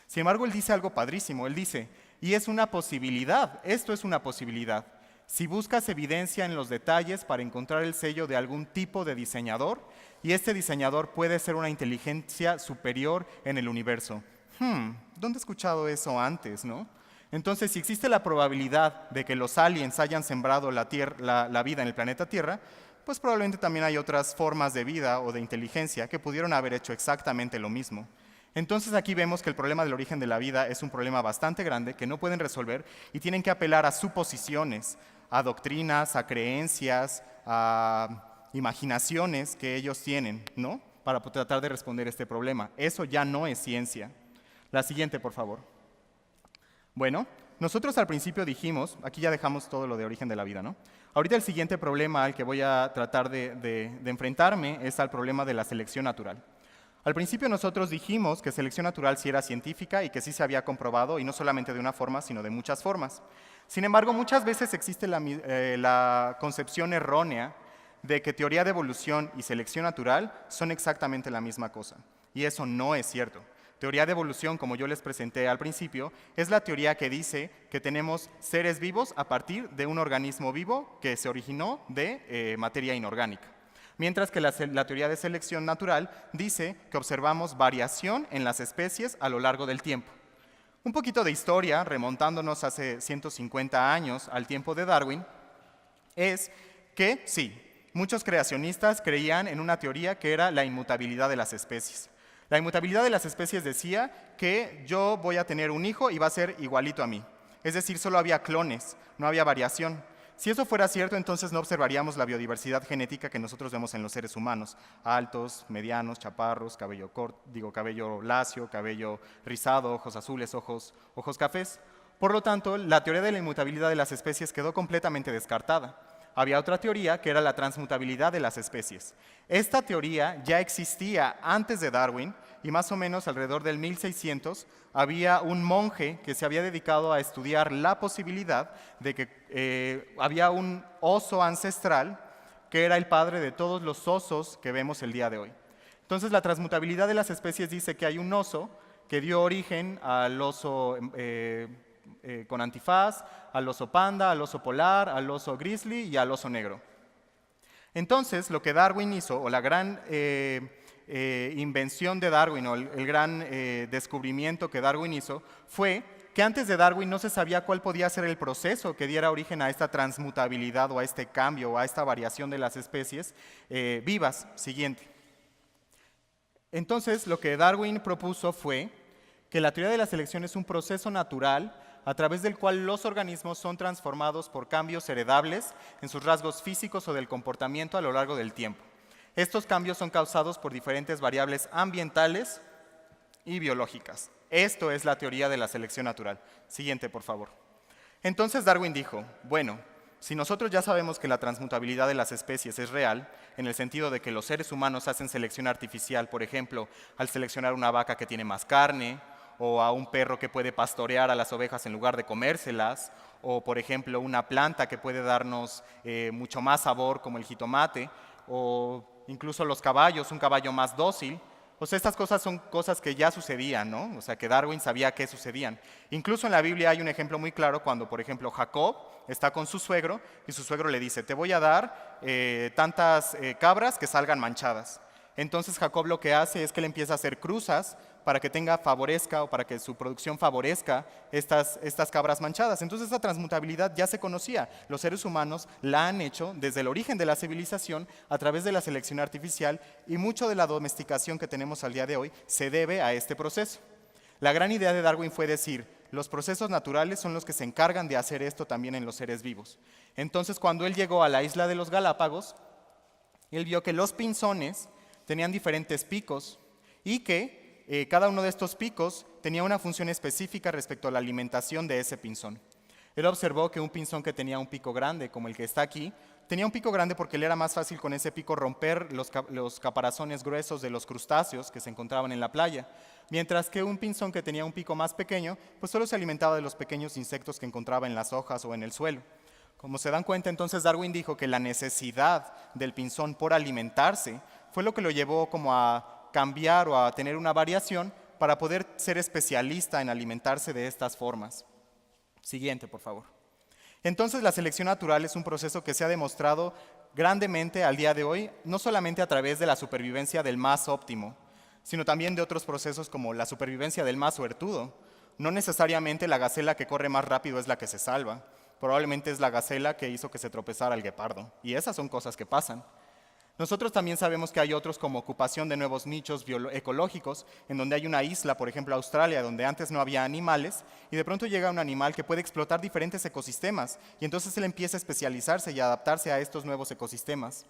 Speaker 1: Sin embargo, él dice algo padrísimo, él dice, y es una posibilidad, esto es una posibilidad. Si buscas evidencia en los detalles para encontrar el sello de algún tipo de diseñador, y este diseñador puede ser una inteligencia superior en el universo. ¿Dónde he escuchado eso antes, no? Entonces, si existe la probabilidad de que los aliens hayan sembrado la vida en el planeta Tierra, pues probablemente también hay otras formas de vida o de inteligencia que pudieron haber hecho exactamente lo mismo. Entonces aquí vemos que el problema del origen de la vida es un problema bastante grande que no pueden resolver y tienen que apelar a suposiciones, a doctrinas, a creencias, a imaginaciones que ellos tienen, ¿no? Para tratar de responder este problema. Eso ya no es ciencia. La siguiente, por favor. Bueno, nosotros al principio dijimos, aquí ya dejamos todo lo de origen de la vida, ¿no? Ahorita el siguiente problema al que voy a tratar de enfrentarme es al problema de la selección natural. Al principio nosotros dijimos que selección natural sí era científica y que sí se había comprobado, y no solamente de una forma, sino de muchas formas. Sin embargo, muchas veces existe la concepción errónea de que teoría de evolución y selección natural son exactamente la misma cosa, y eso no es cierto. Teoría de evolución, como yo les presenté al principio, es la teoría que dice que tenemos seres vivos a partir de un organismo vivo que se originó de materia inorgánica. Mientras que la teoría de selección natural dice que observamos variación en las especies a lo largo del tiempo. Un poquito de historia, remontándonos hace 150 años al tiempo de Darwin, es que sí, muchos creacionistas creían en una teoría que era la inmutabilidad de las especies. La inmutabilidad de las especies decía que yo voy a tener un hijo y va a ser igualito a mí. Es decir, solo había clones, no había variación. Si eso fuera cierto, entonces no observaríamos la biodiversidad genética que nosotros vemos en los seres humanos. Altos, medianos, chaparros, cabello lacio, cabello rizado, ojos azules, ojos cafés. Por lo tanto, la teoría de la inmutabilidad de las especies quedó completamente descartada. Había otra teoría que era la transmutabilidad de las especies. Esta teoría ya existía antes de Darwin y más o menos alrededor del 1600 había un monje que se había dedicado a estudiar la posibilidad de que había un oso ancestral que era el padre de todos los osos que vemos el día de hoy. Entonces la transmutabilidad de las especies dice que hay un oso que dio origen al oso con antifaz, al oso panda, al oso polar, al oso grizzly y al oso negro. Entonces, lo que Darwin hizo, o la gran invención de Darwin, o el gran descubrimiento que Darwin hizo, fue que antes de Darwin no se sabía cuál podía ser el proceso que diera origen a esta transmutabilidad, o a este cambio, o a esta variación de las especies vivas. Siguiente. Entonces, lo que Darwin propuso fue que la teoría de la selección es un proceso natural a través del cual los organismos son transformados por cambios heredables en sus rasgos físicos o del comportamiento a lo largo del tiempo. Estos cambios son causados por diferentes variables ambientales y biológicas. Esto es la teoría de la selección natural. Siguiente, por favor. Entonces Darwin dijo, bueno, si nosotros ya sabemos que la transmutabilidad de las especies es real, en el sentido de que los seres humanos hacen selección artificial, por ejemplo, al seleccionar una vaca que tiene más carne, o a un perro que puede pastorear a las ovejas en lugar de comérselas, o por ejemplo una planta que puede darnos mucho más sabor como el jitomate, o incluso los caballos, un caballo más dócil. O sea, estas cosas son cosas que ya sucedían, ¿no? O sea, que Darwin sabía que sucedían. Incluso en la Biblia hay un ejemplo muy claro cuando, por ejemplo, Jacob está con su suegro y su suegro le dice, te voy a dar tantas cabras que salgan manchadas. Entonces Jacob lo que hace es que le empieza a hacer cruzas para que favorezca o para que su producción favorezca estas cabras manchadas. Entonces esa transmutabilidad ya se conocía. Los seres humanos la han hecho desde el origen de la civilización a través de la selección artificial y mucho de la domesticación que tenemos al día de hoy se debe a este proceso. La gran idea de Darwin fue decir, los procesos naturales son los que se encargan de hacer esto también en los seres vivos. Entonces cuando él llegó a la isla de los Galápagos, él vio que los pinzones tenían diferentes picos y que cada uno de estos picos tenía una función específica respecto a la alimentación de ese pinzón. Él observó que un pinzón que tenía un pico grande, como el que está aquí, tenía un pico grande porque le era más fácil con ese pico romper los caparazones gruesos de los crustáceos que se encontraban en la playa, mientras que un pinzón que tenía un pico más pequeño, pues solo se alimentaba de los pequeños insectos que encontraba en las hojas o en el suelo. Como se dan cuenta, entonces Darwin dijo que la necesidad del pinzón por alimentarse fue lo que lo llevó como a cambiar o a tener una variación para poder ser especialista en alimentarse de estas formas. Siguiente, por favor. Entonces, la selección natural es un proceso que se ha demostrado grandemente al día de hoy, no solamente a través de la supervivencia del más óptimo, sino también de otros procesos como la supervivencia del más suertudo. No necesariamente la gacela que corre más rápido es la que se salva, probablemente es la gacela que hizo que se tropezara el guepardo, y esas son cosas que pasan. Nosotros también sabemos que hay otros como ocupación de nuevos nichos ecológicos, en donde hay una isla, por ejemplo Australia, donde antes no había animales, y de pronto llega un animal que puede explotar diferentes ecosistemas, y entonces él empieza a especializarse y a adaptarse a estos nuevos ecosistemas.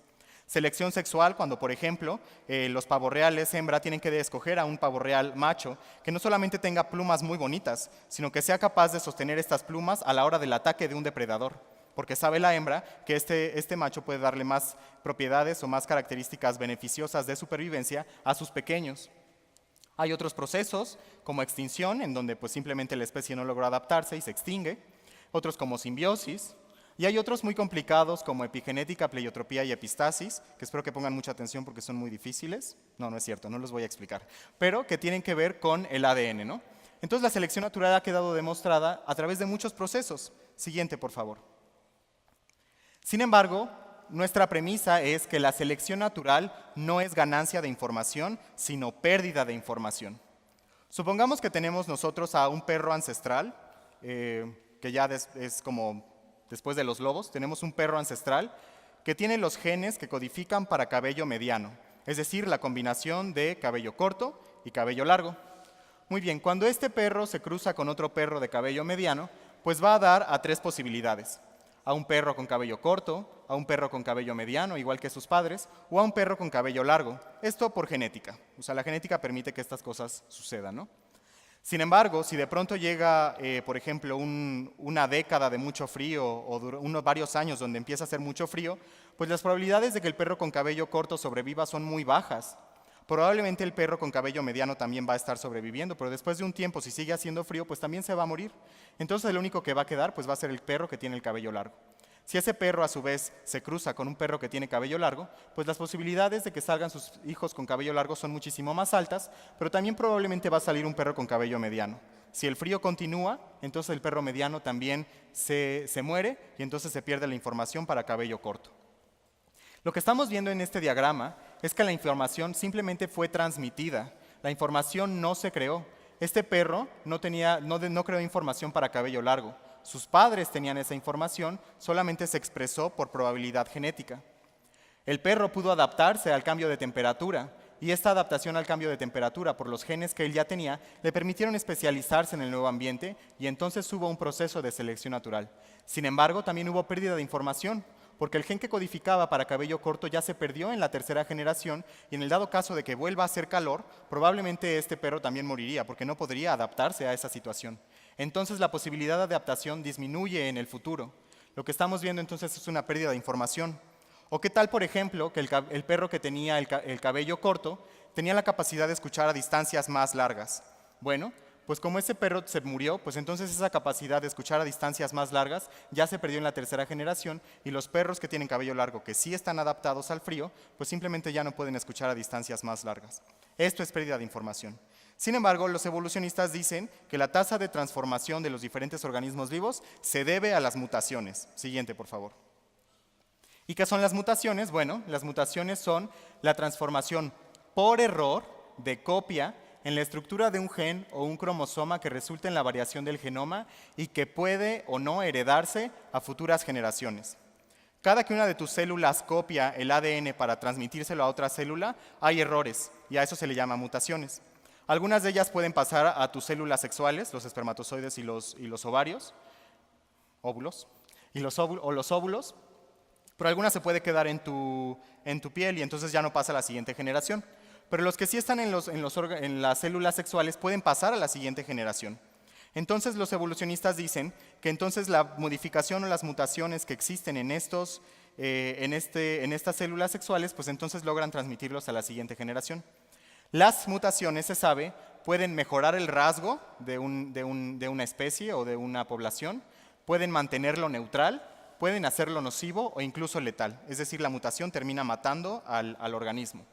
Speaker 1: Selección sexual, cuando por ejemplo los pavorreales hembra tienen que escoger a un pavorreal macho que no solamente tenga plumas muy bonitas, sino que sea capaz de sostener estas plumas a la hora del ataque de un depredador. Porque sabe la hembra que este macho puede darle más propiedades o más características beneficiosas de supervivencia a sus pequeños. Hay otros procesos como extinción, en donde pues simplemente la especie no logró adaptarse y se extingue, otros como simbiosis, y hay otros muy complicados como epigenética, pleiotropía y epistasis, que espero que pongan mucha atención porque son muy difíciles. No, no es cierto, no los voy a explicar, pero que tienen que ver con el ADN, ¿no? Entonces la selección natural ha quedado demostrada a través de muchos procesos. Siguiente, por favor. Sin embargo, nuestra premisa es que la selección natural no es ganancia de información, sino pérdida de información. Supongamos que tenemos nosotros a un perro ancestral, que ya es como después de los lobos, tenemos un perro ancestral que tiene los genes que codifican para cabello mediano, es decir, la combinación de cabello corto y cabello largo. Muy bien, cuando este perro se cruza con otro perro de cabello mediano, pues va a dar a 3 posibilidades. A un perro con cabello corto, a un perro con cabello mediano, igual que sus padres, o a un perro con cabello largo. Esto por genética. O sea, la genética permite que estas cosas sucedan, ¿no? Sin embargo, si de pronto llega, por ejemplo, una década de mucho frío o varios años donde empieza a hacer mucho frío, pues las probabilidades de que el perro con cabello corto sobreviva son muy bajas. Probablemente el perro con cabello mediano también va a estar sobreviviendo, pero después de un tiempo, si sigue haciendo frío, pues también se va a morir. Entonces el único que va a quedar pues va a ser el perro que tiene el cabello largo. Si ese perro a su vez se cruza con un perro que tiene cabello largo, pues las posibilidades de que salgan sus hijos con cabello largo son muchísimo más altas, pero también probablemente va a salir un perro con cabello mediano. Si el frío continúa, entonces el perro mediano también se muere y entonces se pierde la información para cabello corto. Lo que estamos viendo en este diagrama es que la información simplemente fue transmitida. La información no se creó. Este perro no creó información para cabello largo. Sus padres tenían esa información, solamente se expresó por probabilidad genética. El perro pudo adaptarse al cambio de temperatura y esta adaptación al cambio de temperatura por los genes que él ya tenía le permitieron especializarse en el nuevo ambiente y entonces hubo un proceso de selección natural. Sin embargo, también hubo pérdida de información, porque el gen que codificaba para cabello corto ya se perdió en la tercera generación y en el dado caso de que vuelva a hacer calor, probablemente este perro también moriría porque no podría adaptarse a esa situación. Entonces la posibilidad de adaptación disminuye en el futuro. Lo que estamos viendo entonces es una pérdida de información. ¿O qué tal, por ejemplo, que el perro que tenía el cabello corto tenía la capacidad de escuchar a distancias más largas? Bueno, pues como ese perro se murió, pues entonces esa capacidad de escuchar a distancias más largas ya se perdió en la tercera generación y los perros que tienen cabello largo, que sí están adaptados al frío, pues simplemente ya no pueden escuchar a distancias más largas. Esto es pérdida de información. Sin embargo, los evolucionistas dicen que la tasa de transformación de los diferentes organismos vivos se debe a las mutaciones. Siguiente, por favor. ¿Y qué son las mutaciones? Bueno, las mutaciones son la transformación por error de copia en la estructura de un gen o un cromosoma que resulta en la variación del genoma y que puede o no heredarse a futuras generaciones. Cada que una de tus células copia el ADN para transmitírselo a otra célula, hay errores y a eso se le llama mutaciones. Algunas de ellas pueden pasar a tus células sexuales, los espermatozoides y los ovarios, óvulos, o los óvulos, pero algunas se puede quedar en tu piel y entonces ya no pasa a la siguiente generación. Pero los que sí están en las células sexuales pueden pasar a la siguiente generación. Entonces los evolucionistas dicen que entonces la modificación o las mutaciones que existen en estas células sexuales, pues entonces logran transmitirlos a la siguiente generación. Las mutaciones, se sabe, pueden mejorar el rasgo de una especie o de una población, pueden mantenerlo neutral, pueden hacerlo nocivo o incluso letal. Es decir, la mutación termina matando al organismo.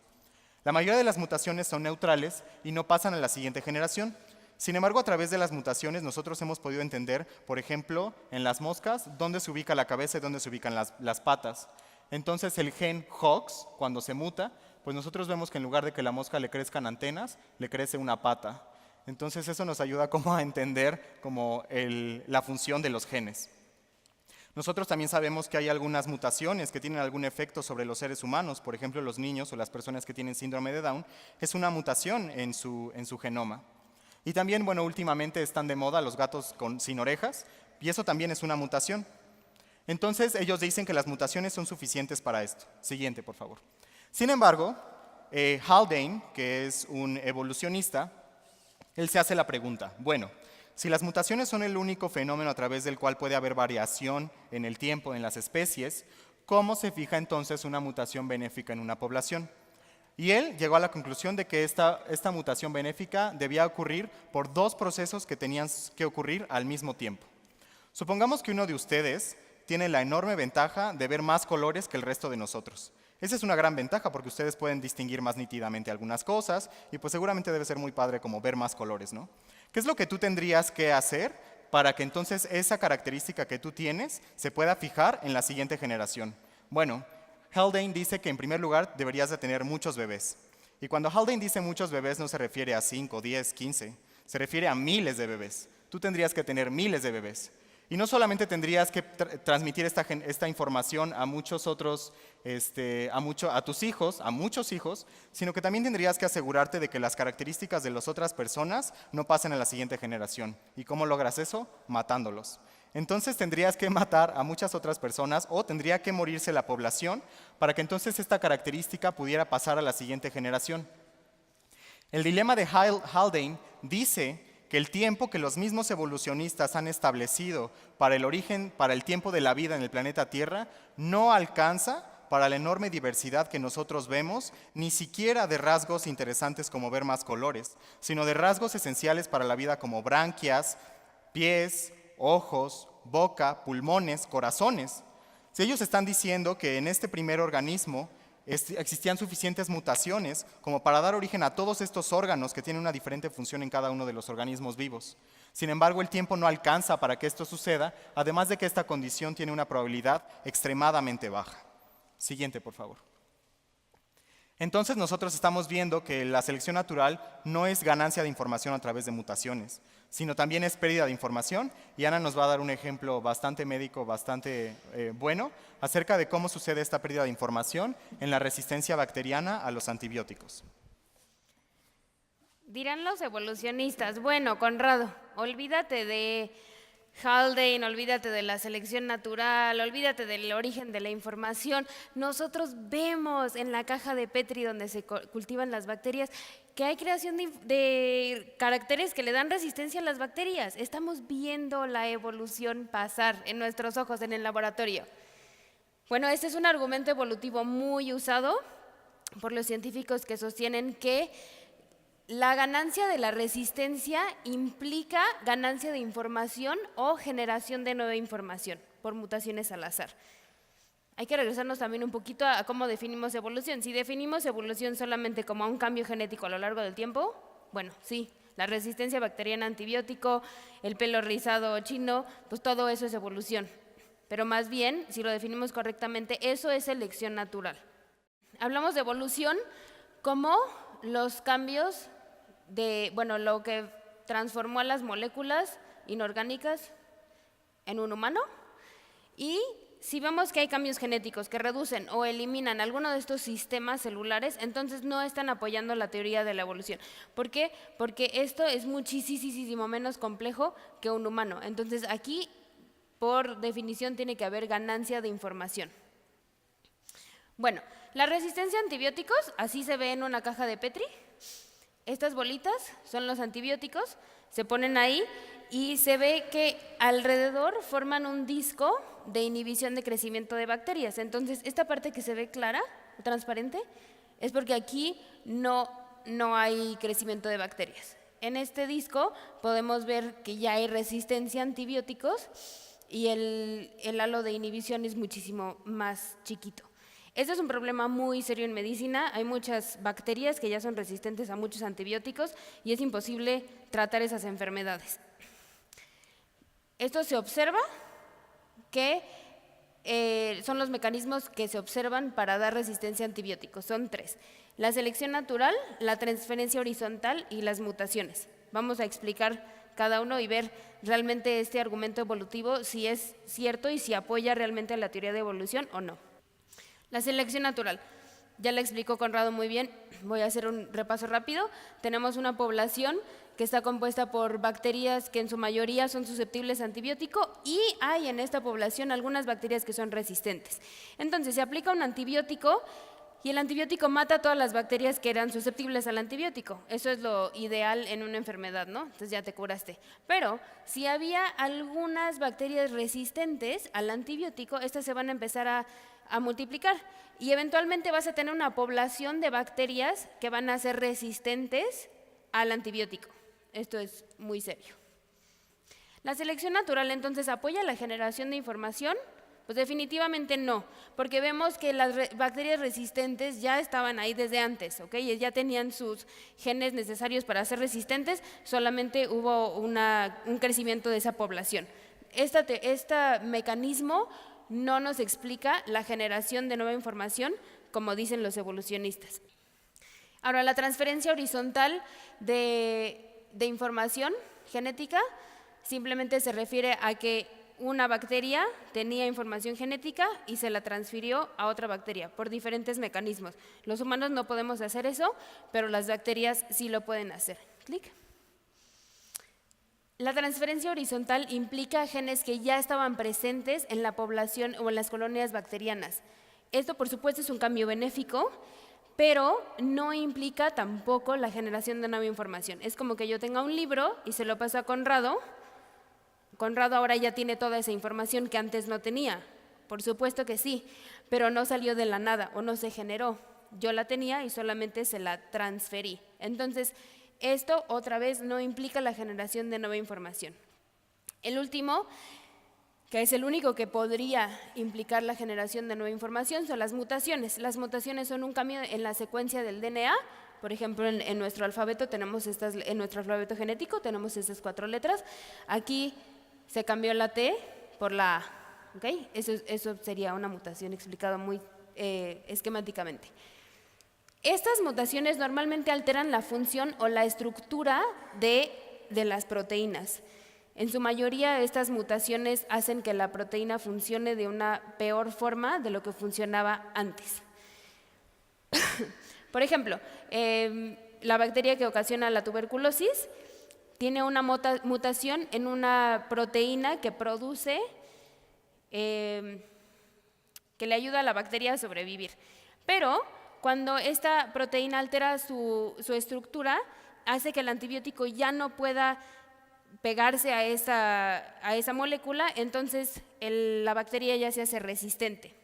Speaker 1: La mayoría de las mutaciones son neutrales y no pasan a la siguiente generación. Sin embargo, a través de las mutaciones nosotros hemos podido entender, por ejemplo, en las moscas, dónde se ubica la cabeza y dónde se ubican las patas. Entonces el gen HOX, cuando se muta, pues nosotros vemos que en lugar de que la mosca le crezcan antenas, le crece una pata. Entonces eso nos ayuda como a entender como la función de los genes. Nosotros también sabemos que hay algunas mutaciones que tienen algún efecto sobre los seres humanos, por ejemplo, los niños o las personas que tienen síndrome de Down, es una mutación en su genoma. Y también, bueno, últimamente están de moda los gatos sin orejas, y eso también es una mutación. Entonces, ellos dicen que las mutaciones son suficientes para esto. Siguiente, por favor. Sin embargo, Haldane, que es un evolucionista, él se hace la pregunta, bueno, si las mutaciones son el único fenómeno a través del cual puede haber variación en el tiempo en las especies, ¿cómo se fija entonces una mutación benéfica en una población? Y él llegó a la conclusión de que esta mutación benéfica debía ocurrir por dos procesos que tenían que ocurrir al mismo tiempo. Supongamos que uno de ustedes tiene la enorme ventaja de ver más colores que el resto de nosotros. Esa es una gran ventaja porque ustedes pueden distinguir más nítidamente algunas cosas y pues seguramente debe ser muy padre como ver más colores, ¿no? ¿Qué es lo que tú tendrías que hacer para que entonces esa característica que tú tienes se pueda fijar en la siguiente generación? Bueno, Haldane dice que en primer lugar deberías de tener muchos bebés. Y cuando Haldane dice muchos bebés no se refiere a 5, 10, 15, se refiere a miles de bebés. Tú tendrías que tener miles de bebés. Y no solamente tendrías que transmitir esta información a muchos otros, a tus hijos, a muchos hijos, sino que también tendrías que asegurarte de que las características de las otras personas no pasen a la siguiente generación. ¿Y cómo logras eso? Matándolos. Entonces tendrías que matar a muchas otras personas o tendría que morirse la población para que entonces esta característica pudiera pasar a la siguiente generación. El dilema de Haldane dice que el tiempo que los mismos evolucionistas han establecido para el tiempo de la vida en el planeta Tierra, no alcanza para la enorme diversidad que nosotros vemos, ni siquiera de rasgos interesantes como ver más colores, sino de rasgos esenciales para la vida como branquias, pies, ojos, boca, pulmones, corazones. Si ellos están diciendo que en este primer organismo existían suficientes mutaciones como para dar origen a todos estos órganos que tienen una diferente función en cada uno de los organismos vivos. Sin embargo, el tiempo no alcanza para que esto suceda, además de que esta condición tiene una probabilidad extremadamente baja. Siguiente, por favor. Entonces nosotros estamos viendo que la selección natural no es ganancia de información a través de mutaciones, sino también es pérdida de información, y Ana nos va a dar un ejemplo bastante médico, bastante bueno, acerca de cómo sucede esta pérdida de información en la resistencia bacteriana a los antibióticos.
Speaker 2: Dirán los evolucionistas, bueno, Conrado, olvídate de Haldane, olvídate de la selección natural, olvídate del origen de la información. Nosotros vemos en la caja de Petri donde se cultivan las bacterias que hay creación de caracteres que le dan resistencia a las bacterias. Estamos viendo la evolución pasar en nuestros ojos en el laboratorio. Bueno, este es un argumento evolutivo muy usado por los científicos que sostienen que la ganancia de la resistencia implica ganancia de información o generación de nueva información por mutaciones al azar. Hay que regresarnos también un poquito a cómo definimos evolución. Si definimos evolución solamente como un cambio genético a lo largo del tiempo, bueno, sí, la resistencia bacteriana a antibiótico, el pelo rizado chino, pues todo eso es evolución. Pero más bien, si lo definimos correctamente, eso es selección natural. Hablamos de evolución como los cambios lo que transformó a las moléculas inorgánicas en un humano, y si vemos que hay cambios genéticos que reducen o eliminan alguno de estos sistemas celulares, entonces no están apoyando la teoría de la evolución. ¿Por qué? Porque esto es muchísimo menos complejo que un humano. Entonces aquí, por definición, tiene que haber ganancia de información. Bueno, la resistencia a antibióticos, así se ve en una caja de Petri. Estas bolitas son los antibióticos, se ponen ahí y se ve que alrededor forman un disco de inhibición de crecimiento de bacterias. Entonces, esta parte que se ve clara, transparente, es porque aquí no hay crecimiento de bacterias. En este disco podemos ver que ya hay resistencia a antibióticos y el halo de inhibición es muchísimo más chiquito. Este es un problema muy serio en medicina. Hay muchas bacterias que ya son resistentes a muchos antibióticos y es imposible tratar esas enfermedades. Esto se observa que son los mecanismos que se observan para dar resistencia a antibióticos. Son 3. La selección natural, la transferencia horizontal y las mutaciones. Vamos a explicar cada uno y ver realmente este argumento evolutivo, si es cierto y si apoya realmente a la teoría de evolución o no. La selección natural, ya la explicó Conrado muy bien, voy a hacer un repaso rápido. Tenemos una población que está compuesta por bacterias que en su mayoría son susceptibles a antibiótico y hay en esta población algunas bacterias que son resistentes. Entonces se aplica un antibiótico y el antibiótico mata a todas las bacterias que eran susceptibles al antibiótico. Eso es lo ideal en una enfermedad, ¿no? Entonces ya te curaste. Pero si había algunas bacterias resistentes al antibiótico, estas se van a empezar a multiplicar y eventualmente vas a tener una población de bacterias que van a ser resistentes al antibiótico. Esto es muy serio. ¿La selección natural entonces apoya la generación de información? Pues definitivamente no, porque vemos que las bacterias resistentes ya estaban ahí desde antes, ¿ok? Ya tenían sus genes necesarios para ser resistentes, solamente hubo un crecimiento de esa población. Este mecanismo no nos explica la generación de nueva información, como dicen los evolucionistas. Ahora, la transferencia horizontal de información genética simplemente se refiere a que una bacteria tenía información genética y se la transfirió a otra bacteria por diferentes mecanismos. Los humanos no podemos hacer eso, pero las bacterias sí lo pueden hacer. Clic. La transferencia horizontal implica genes que ya estaban presentes en la población o en las colonias bacterianas. Esto, por supuesto, es un cambio benéfico, pero no implica tampoco la generación de nueva información. Es como que yo tenga un libro y se lo paso a Conrado. Conrado ahora ya tiene toda esa información que antes no tenía. Por supuesto que sí, pero no salió de la nada o no se generó. Yo la tenía y solamente se la transferí. Entonces, esto otra vez no implica la generación de nueva información. El último, que es el único que podría implicar la generación de nueva información, son las mutaciones. Las mutaciones son un cambio en la secuencia del DNA. Por ejemplo, en nuestro alfabeto en nuestro alfabeto genético tenemos estas 4 letras. Aquí se cambió la T por la A. ¿Okay? Eso sería una mutación explicado muy esquemáticamente. Estas mutaciones normalmente alteran la función o la estructura de las proteínas. En su mayoría, estas mutaciones hacen que la proteína funcione de una peor forma de lo que funcionaba antes. Por ejemplo, la bacteria que ocasiona la tuberculosis tiene una mutación en una proteína que produce, que le ayuda a la bacteria a sobrevivir. Pero cuando esta proteína altera su estructura, hace que el antibiótico ya no pueda pegarse a esa molécula, entonces la bacteria ya se hace resistente.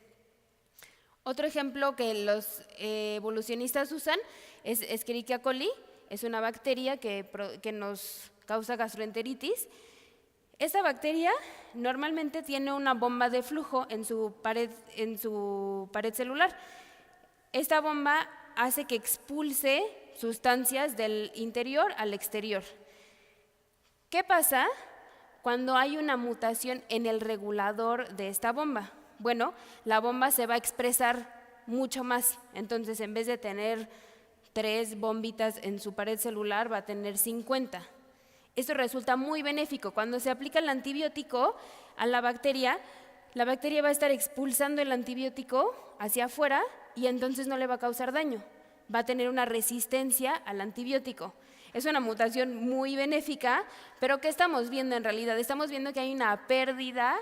Speaker 2: Otro ejemplo que los evolucionistas usan es Escherichia coli, es una bacteria que nos causa gastroenteritis. Esta bacteria normalmente tiene una bomba de flujo en su pared celular. Esta bomba hace que expulse sustancias del interior al exterior. ¿Qué pasa cuando hay una mutación en el regulador de esta bomba? Bueno, la bomba se va a expresar mucho más. Entonces, en vez de tener 3 bombitas en su pared celular, va a tener 50. Esto resulta muy benéfico. Cuando se aplica el antibiótico a la bacteria va a estar expulsando el antibiótico hacia afuera y entonces no le va a causar daño. Va a tener una resistencia al antibiótico. Es una mutación muy benéfica, pero ¿qué estamos viendo en realidad? Estamos viendo que hay una pérdida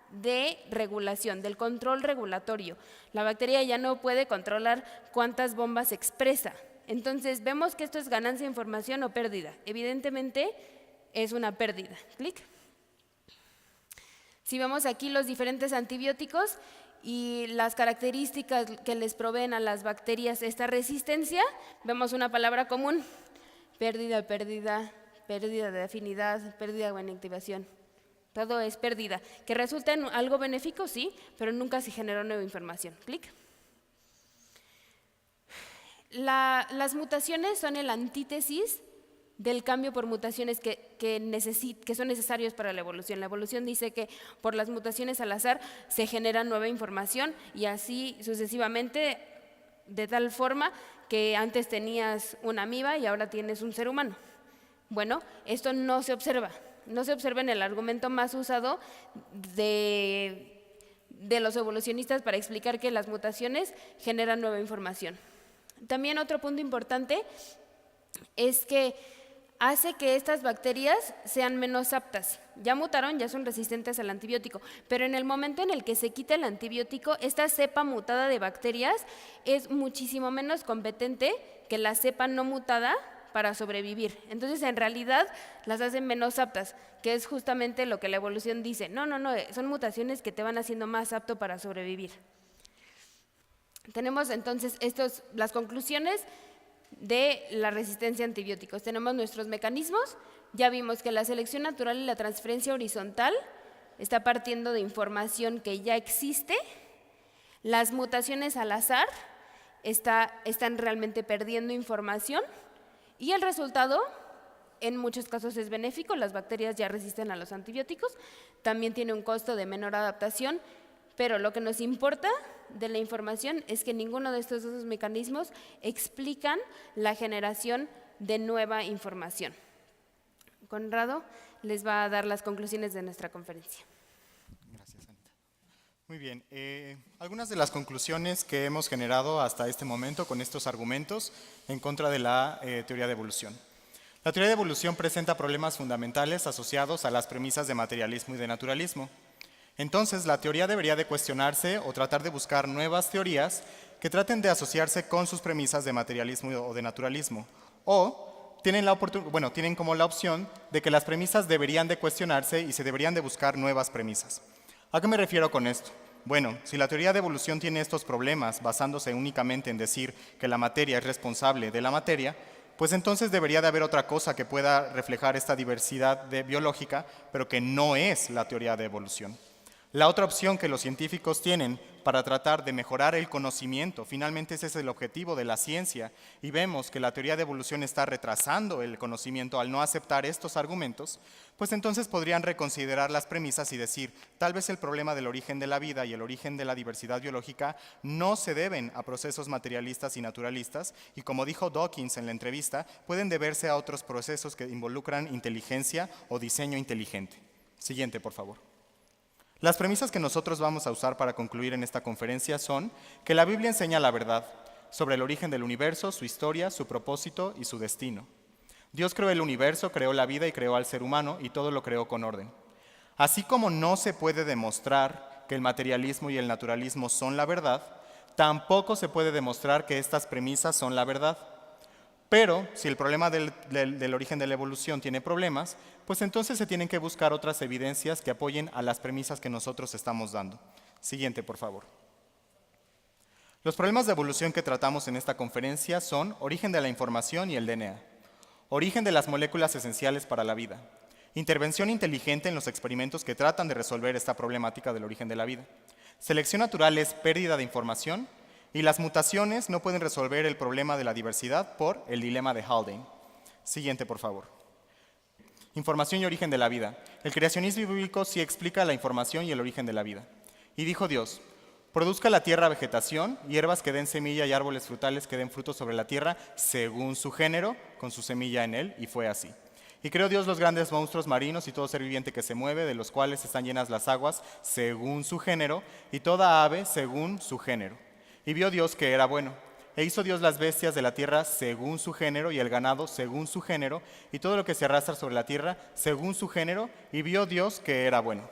Speaker 2: de regulación, del control regulatorio. La bacteria ya no puede controlar cuántas bombas expresa. Entonces, vemos que esto es ganancia de información o pérdida. Evidentemente, es una pérdida. Clic. Si vemos aquí los diferentes antibióticos y las características que les proveen a las bacterias esta resistencia, vemos una palabra común: pérdida, pérdida, pérdida de afinidad, pérdida o inactivación. Todo es pérdida, que resulta en algo benéfico, sí, pero nunca se generó nueva información. Clic. Las mutaciones son el antítesis del cambio por mutaciones que son necesarios para la evolución. La evolución dice que por las mutaciones al azar se genera nueva información y así sucesivamente, de tal forma que antes tenías una amiba y ahora tienes un ser humano. Bueno, esto no se observa. No se observa en el argumento más usado de los evolucionistas para explicar que las mutaciones generan nueva información. También otro punto importante es que hace que estas bacterias sean menos aptas. Ya mutaron, ya son resistentes al antibiótico, pero en el momento en el que se quita el antibiótico, esta cepa mutada de bacterias es muchísimo menos competente que la cepa no mutada para sobrevivir. Entonces, en realidad, las hacen menos aptas, que es justamente lo que la evolución dice. No, son mutaciones que te van haciendo más apto para sobrevivir. Tenemos entonces las conclusiones de la resistencia a antibióticos. Tenemos nuestros mecanismos. Ya vimos que la selección natural y la transferencia horizontal está partiendo de información que ya existe. Las mutaciones al azar están realmente perdiendo información. Y el resultado, en muchos casos, es benéfico. Las bacterias ya resisten a los antibióticos. También tiene un costo de menor adaptación. Pero lo que nos importa de la información es que ninguno de estos dos mecanismos explican la generación de nueva información. Conrado les va a dar las conclusiones de nuestra conferencia.
Speaker 1: Gracias, Anita. Muy bien. Algunas de las conclusiones que hemos generado hasta este momento con estos argumentos en contra de la teoría de evolución. La teoría de evolución presenta problemas fundamentales asociados a las premisas de materialismo y de naturalismo. Entonces, la teoría debería de cuestionarse o tratar de buscar nuevas teorías que traten de asociarse con sus premisas de materialismo o de naturalismo. O tienen como la opción de que las premisas deberían de cuestionarse y se deberían de buscar nuevas premisas. ¿A qué me refiero con esto? Bueno, si la teoría de evolución tiene estos problemas basándose únicamente en decir que la materia es responsable de la materia, pues entonces debería de haber otra cosa que pueda reflejar esta diversidad biológica, pero que no es la teoría de evolución. La otra opción que los científicos tienen para tratar de mejorar el conocimiento, finalmente ese es el objetivo de la ciencia, y vemos que la teoría de evolución está retrasando el conocimiento al no aceptar estos argumentos, pues entonces podrían reconsiderar las premisas y decir, tal vez el problema del origen de la vida y el origen de la diversidad biológica no se deben a procesos materialistas y naturalistas, y como dijo Dawkins en la entrevista, pueden deberse a otros procesos que involucran inteligencia o diseño inteligente. Siguiente, por favor. Las premisas que nosotros vamos a usar para concluir en esta conferencia son que la Biblia enseña la verdad sobre el origen del universo, su historia, su propósito y su destino. Dios creó el universo, creó la vida y creó al ser humano, y todo lo creó con orden. Así como no se puede demostrar que el materialismo y el naturalismo son la verdad, tampoco se puede demostrar que estas premisas son la verdad. Pero si el problema del origen de la evolución tiene problemas, pues entonces se tienen que buscar otras evidencias que apoyen a las premisas que nosotros estamos dando. Siguiente, por favor. Los problemas de evolución que tratamos en esta conferencia son origen de la información y el DNA, origen de las moléculas esenciales para la vida, intervención inteligente en los experimentos que tratan de resolver esta problemática del origen de la vida. Selección natural es pérdida de información y las mutaciones no pueden resolver el problema de la diversidad por el dilema de Haldane. Siguiente, por favor. Información y origen de la vida. El creacionismo bíblico sí explica la información y el origen de la vida. Y dijo Dios: produzca la tierra vegetación, hierbas que den semilla y árboles frutales que den frutos sobre la tierra según su género, con su semilla en él, y fue así. Y creó Dios los grandes monstruos marinos y todo ser viviente que se mueve, de los cuales están llenas las aguas, según su género, y toda ave según su género. Y vio Dios que era bueno. E hizo Dios las bestias de la tierra según su género, y el ganado según su género, y todo lo que se arrastra sobre la tierra según su género, y vio Dios que era bueno.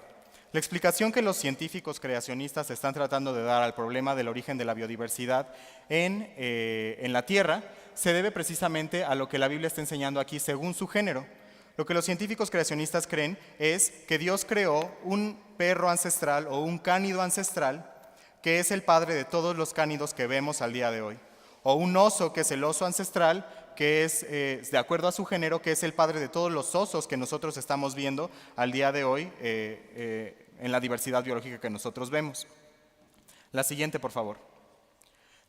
Speaker 1: La explicación que los científicos creacionistas están tratando de dar al problema del origen de la biodiversidad en la Tierra se debe precisamente a lo que la Biblia está enseñando aquí según su género. Lo que los científicos creacionistas creen es que Dios creó un perro ancestral o un cánido ancestral que es el padre de todos los cánidos que vemos al día de hoy, o un oso que es el oso ancestral, que es, de acuerdo a su género, que es el padre de todos los osos que nosotros estamos viendo al día de hoy en la diversidad biológica que nosotros vemos. La siguiente, por favor.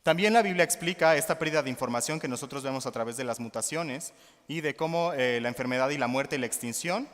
Speaker 1: También la Biblia explica esta pérdida de información que nosotros vemos a través de las mutaciones y de cómo la enfermedad y la muerte y la extinción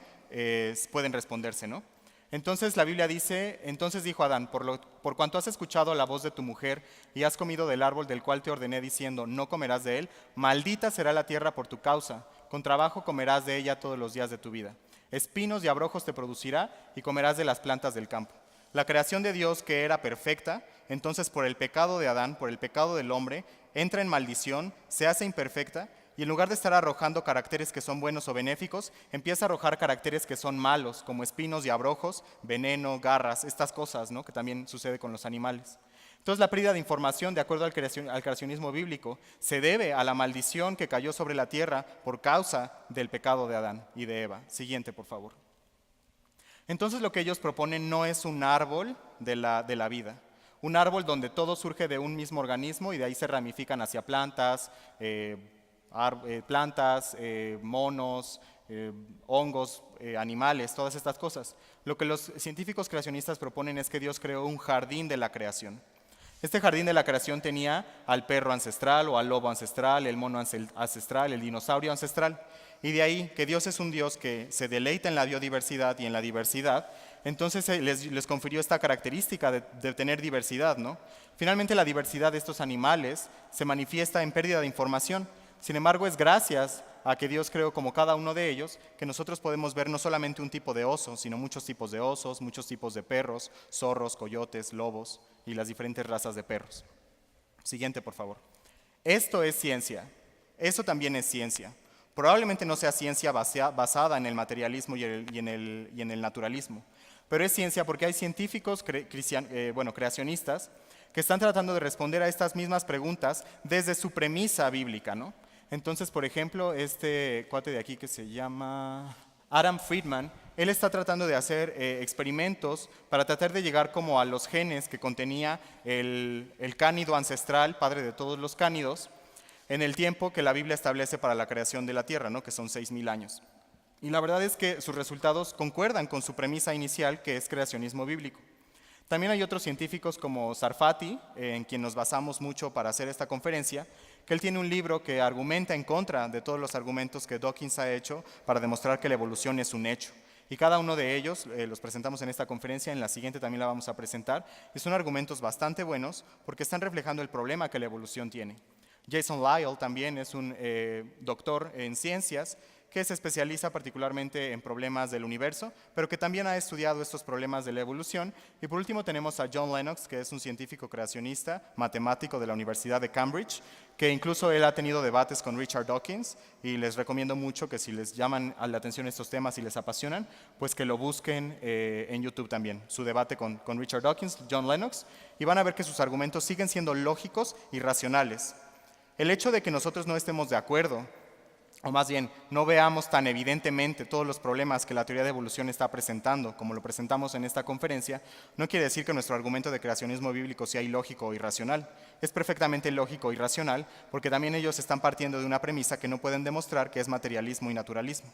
Speaker 1: pueden responderse, ¿no? Entonces la Biblia dice: entonces dijo Adán, por cuanto has escuchado la voz de tu mujer y has comido del árbol del cual te ordené diciendo, no comerás de él, maldita será la tierra por tu causa, con trabajo comerás de ella todos los días de tu vida. Espinos y abrojos te producirá y comerás de las plantas del campo. La creación de Dios, que era perfecta, entonces por el pecado de Adán, por el pecado del hombre, entra en maldición, se hace imperfecta, y en lugar de estar arrojando caracteres que son buenos o benéficos, empieza a arrojar caracteres que son malos, como espinos y abrojos, veneno, garras, estas cosas, ¿no?, que también sucede con los animales. Entonces la pérdida de información, de acuerdo al creacionismo bíblico, se debe a la maldición que cayó sobre la tierra por causa del pecado de Adán y de Eva. Siguiente, por favor. Entonces lo que ellos proponen no es un árbol de la vida, un árbol donde todo surge de un mismo organismo y de ahí se ramifican hacia plantas, monos, hongos, animales, todas estas cosas. Lo que los científicos creacionistas proponen es que Dios creó un jardín de la creación. Este jardín de la creación tenía al perro ancestral o al lobo ancestral, el mono ancestral, el dinosaurio ancestral. Y de ahí que Dios es un Dios que se deleita en la biodiversidad y en la diversidad, entonces les confirió esta característica de tener diversidad, ¿no? Finalmente la diversidad de estos animales se manifiesta en pérdida de información. Sin embargo, es gracias a que Dios creó como cada uno de ellos que nosotros podemos ver no solamente un tipo de oso, sino muchos tipos de osos, muchos tipos de perros, zorros, coyotes, lobos y las diferentes razas de perros. Siguiente, por favor. Esto es ciencia. Eso también es ciencia. Probablemente no sea ciencia basada en el materialismo y en el naturalismo, pero es ciencia porque hay científicos creacionistas que están tratando de responder a estas mismas preguntas desde su premisa bíblica, ¿no? Entonces, por ejemplo, este cuate de aquí que se llama Adam Friedman, él está tratando de hacer experimentos para tratar de llegar como a los genes que contenía el cánido ancestral, padre de todos los cánidos, en el tiempo que la Biblia establece para la creación de la Tierra, ¿no?, que son 6,000 años. Y la verdad es que sus resultados concuerdan con su premisa inicial, que es creacionismo bíblico. También hay otros científicos como Sarfati, en quien nos basamos mucho para hacer esta conferencia, que él tiene un libro que argumenta en contra de todos los argumentos que Dawkins ha hecho para demostrar que la evolución es un hecho. Y cada uno de ellos los presentamos en esta conferencia, en la siguiente también la vamos a presentar, y son argumentos bastante buenos porque están reflejando el problema que la evolución tiene. Jason Lisle también es un doctor en ciencias que se especializa particularmente en problemas del universo, pero que también ha estudiado estos problemas de la evolución. Y por último tenemos a John Lennox, que es un científico creacionista, matemático de la Universidad de Cambridge, que incluso él ha tenido debates con Richard Dawkins, y les recomiendo mucho que si les llaman a la atención estos temas y les apasionan, pues que lo busquen en YouTube también, su debate con Richard Dawkins, John Lennox, y van a ver que sus argumentos siguen siendo lógicos y racionales. El hecho de que nosotros no estemos de acuerdo, o más bien no veamos tan evidentemente todos los problemas que la teoría de evolución está presentando, como lo presentamos en esta conferencia, no quiere decir que nuestro argumento de creacionismo bíblico sea ilógico o irracional. Es perfectamente lógico y racional, porque también ellos están partiendo de una premisa que no pueden demostrar, que es materialismo y naturalismo.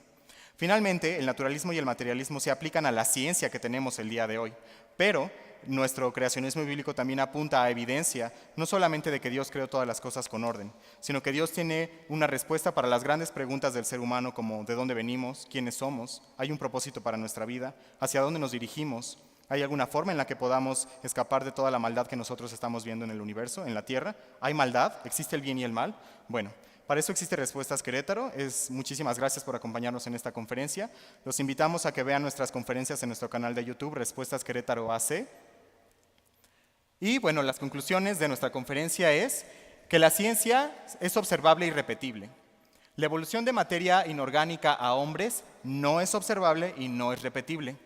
Speaker 1: Finalmente, el naturalismo y el materialismo se aplican a la ciencia que tenemos el día de hoy, pero nuestro creacionismo bíblico también apunta a evidencia, no solamente de que Dios creó todas las cosas con orden, sino que Dios tiene una respuesta para las grandes preguntas del ser humano, como ¿de dónde venimos? ¿Quiénes somos? ¿Hay un propósito para nuestra vida? ¿Hacia dónde nos dirigimos? ¿Hay alguna forma en la que podamos escapar de toda la maldad que nosotros estamos viendo en el universo, en la Tierra? ¿Hay maldad? ¿Existe el bien y el mal? Bueno, para eso existe Respuestas Querétaro. Muchísimas gracias por acompañarnos en esta conferencia. Los invitamos a que vean nuestras conferencias en nuestro canal de YouTube, Respuestas Querétaro AC. Y bueno, las conclusiones de nuestra conferencia es que la ciencia es observable y repetible. La evolución de materia inorgánica a hombres no es observable y no es repetible.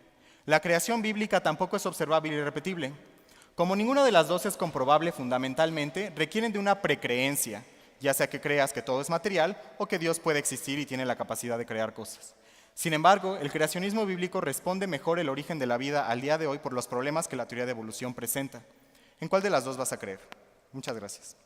Speaker 1: La creación bíblica tampoco es observable y repetible. Como ninguna de las dos es comprobable fundamentalmente, requieren de una precreencia, ya sea que creas que todo es material o que Dios puede existir y tiene la capacidad de crear cosas. Sin embargo, el creacionismo bíblico responde mejor el origen de la vida al día de hoy por los problemas que la teoría de evolución presenta. ¿En cuál de las dos vas a creer? Muchas gracias.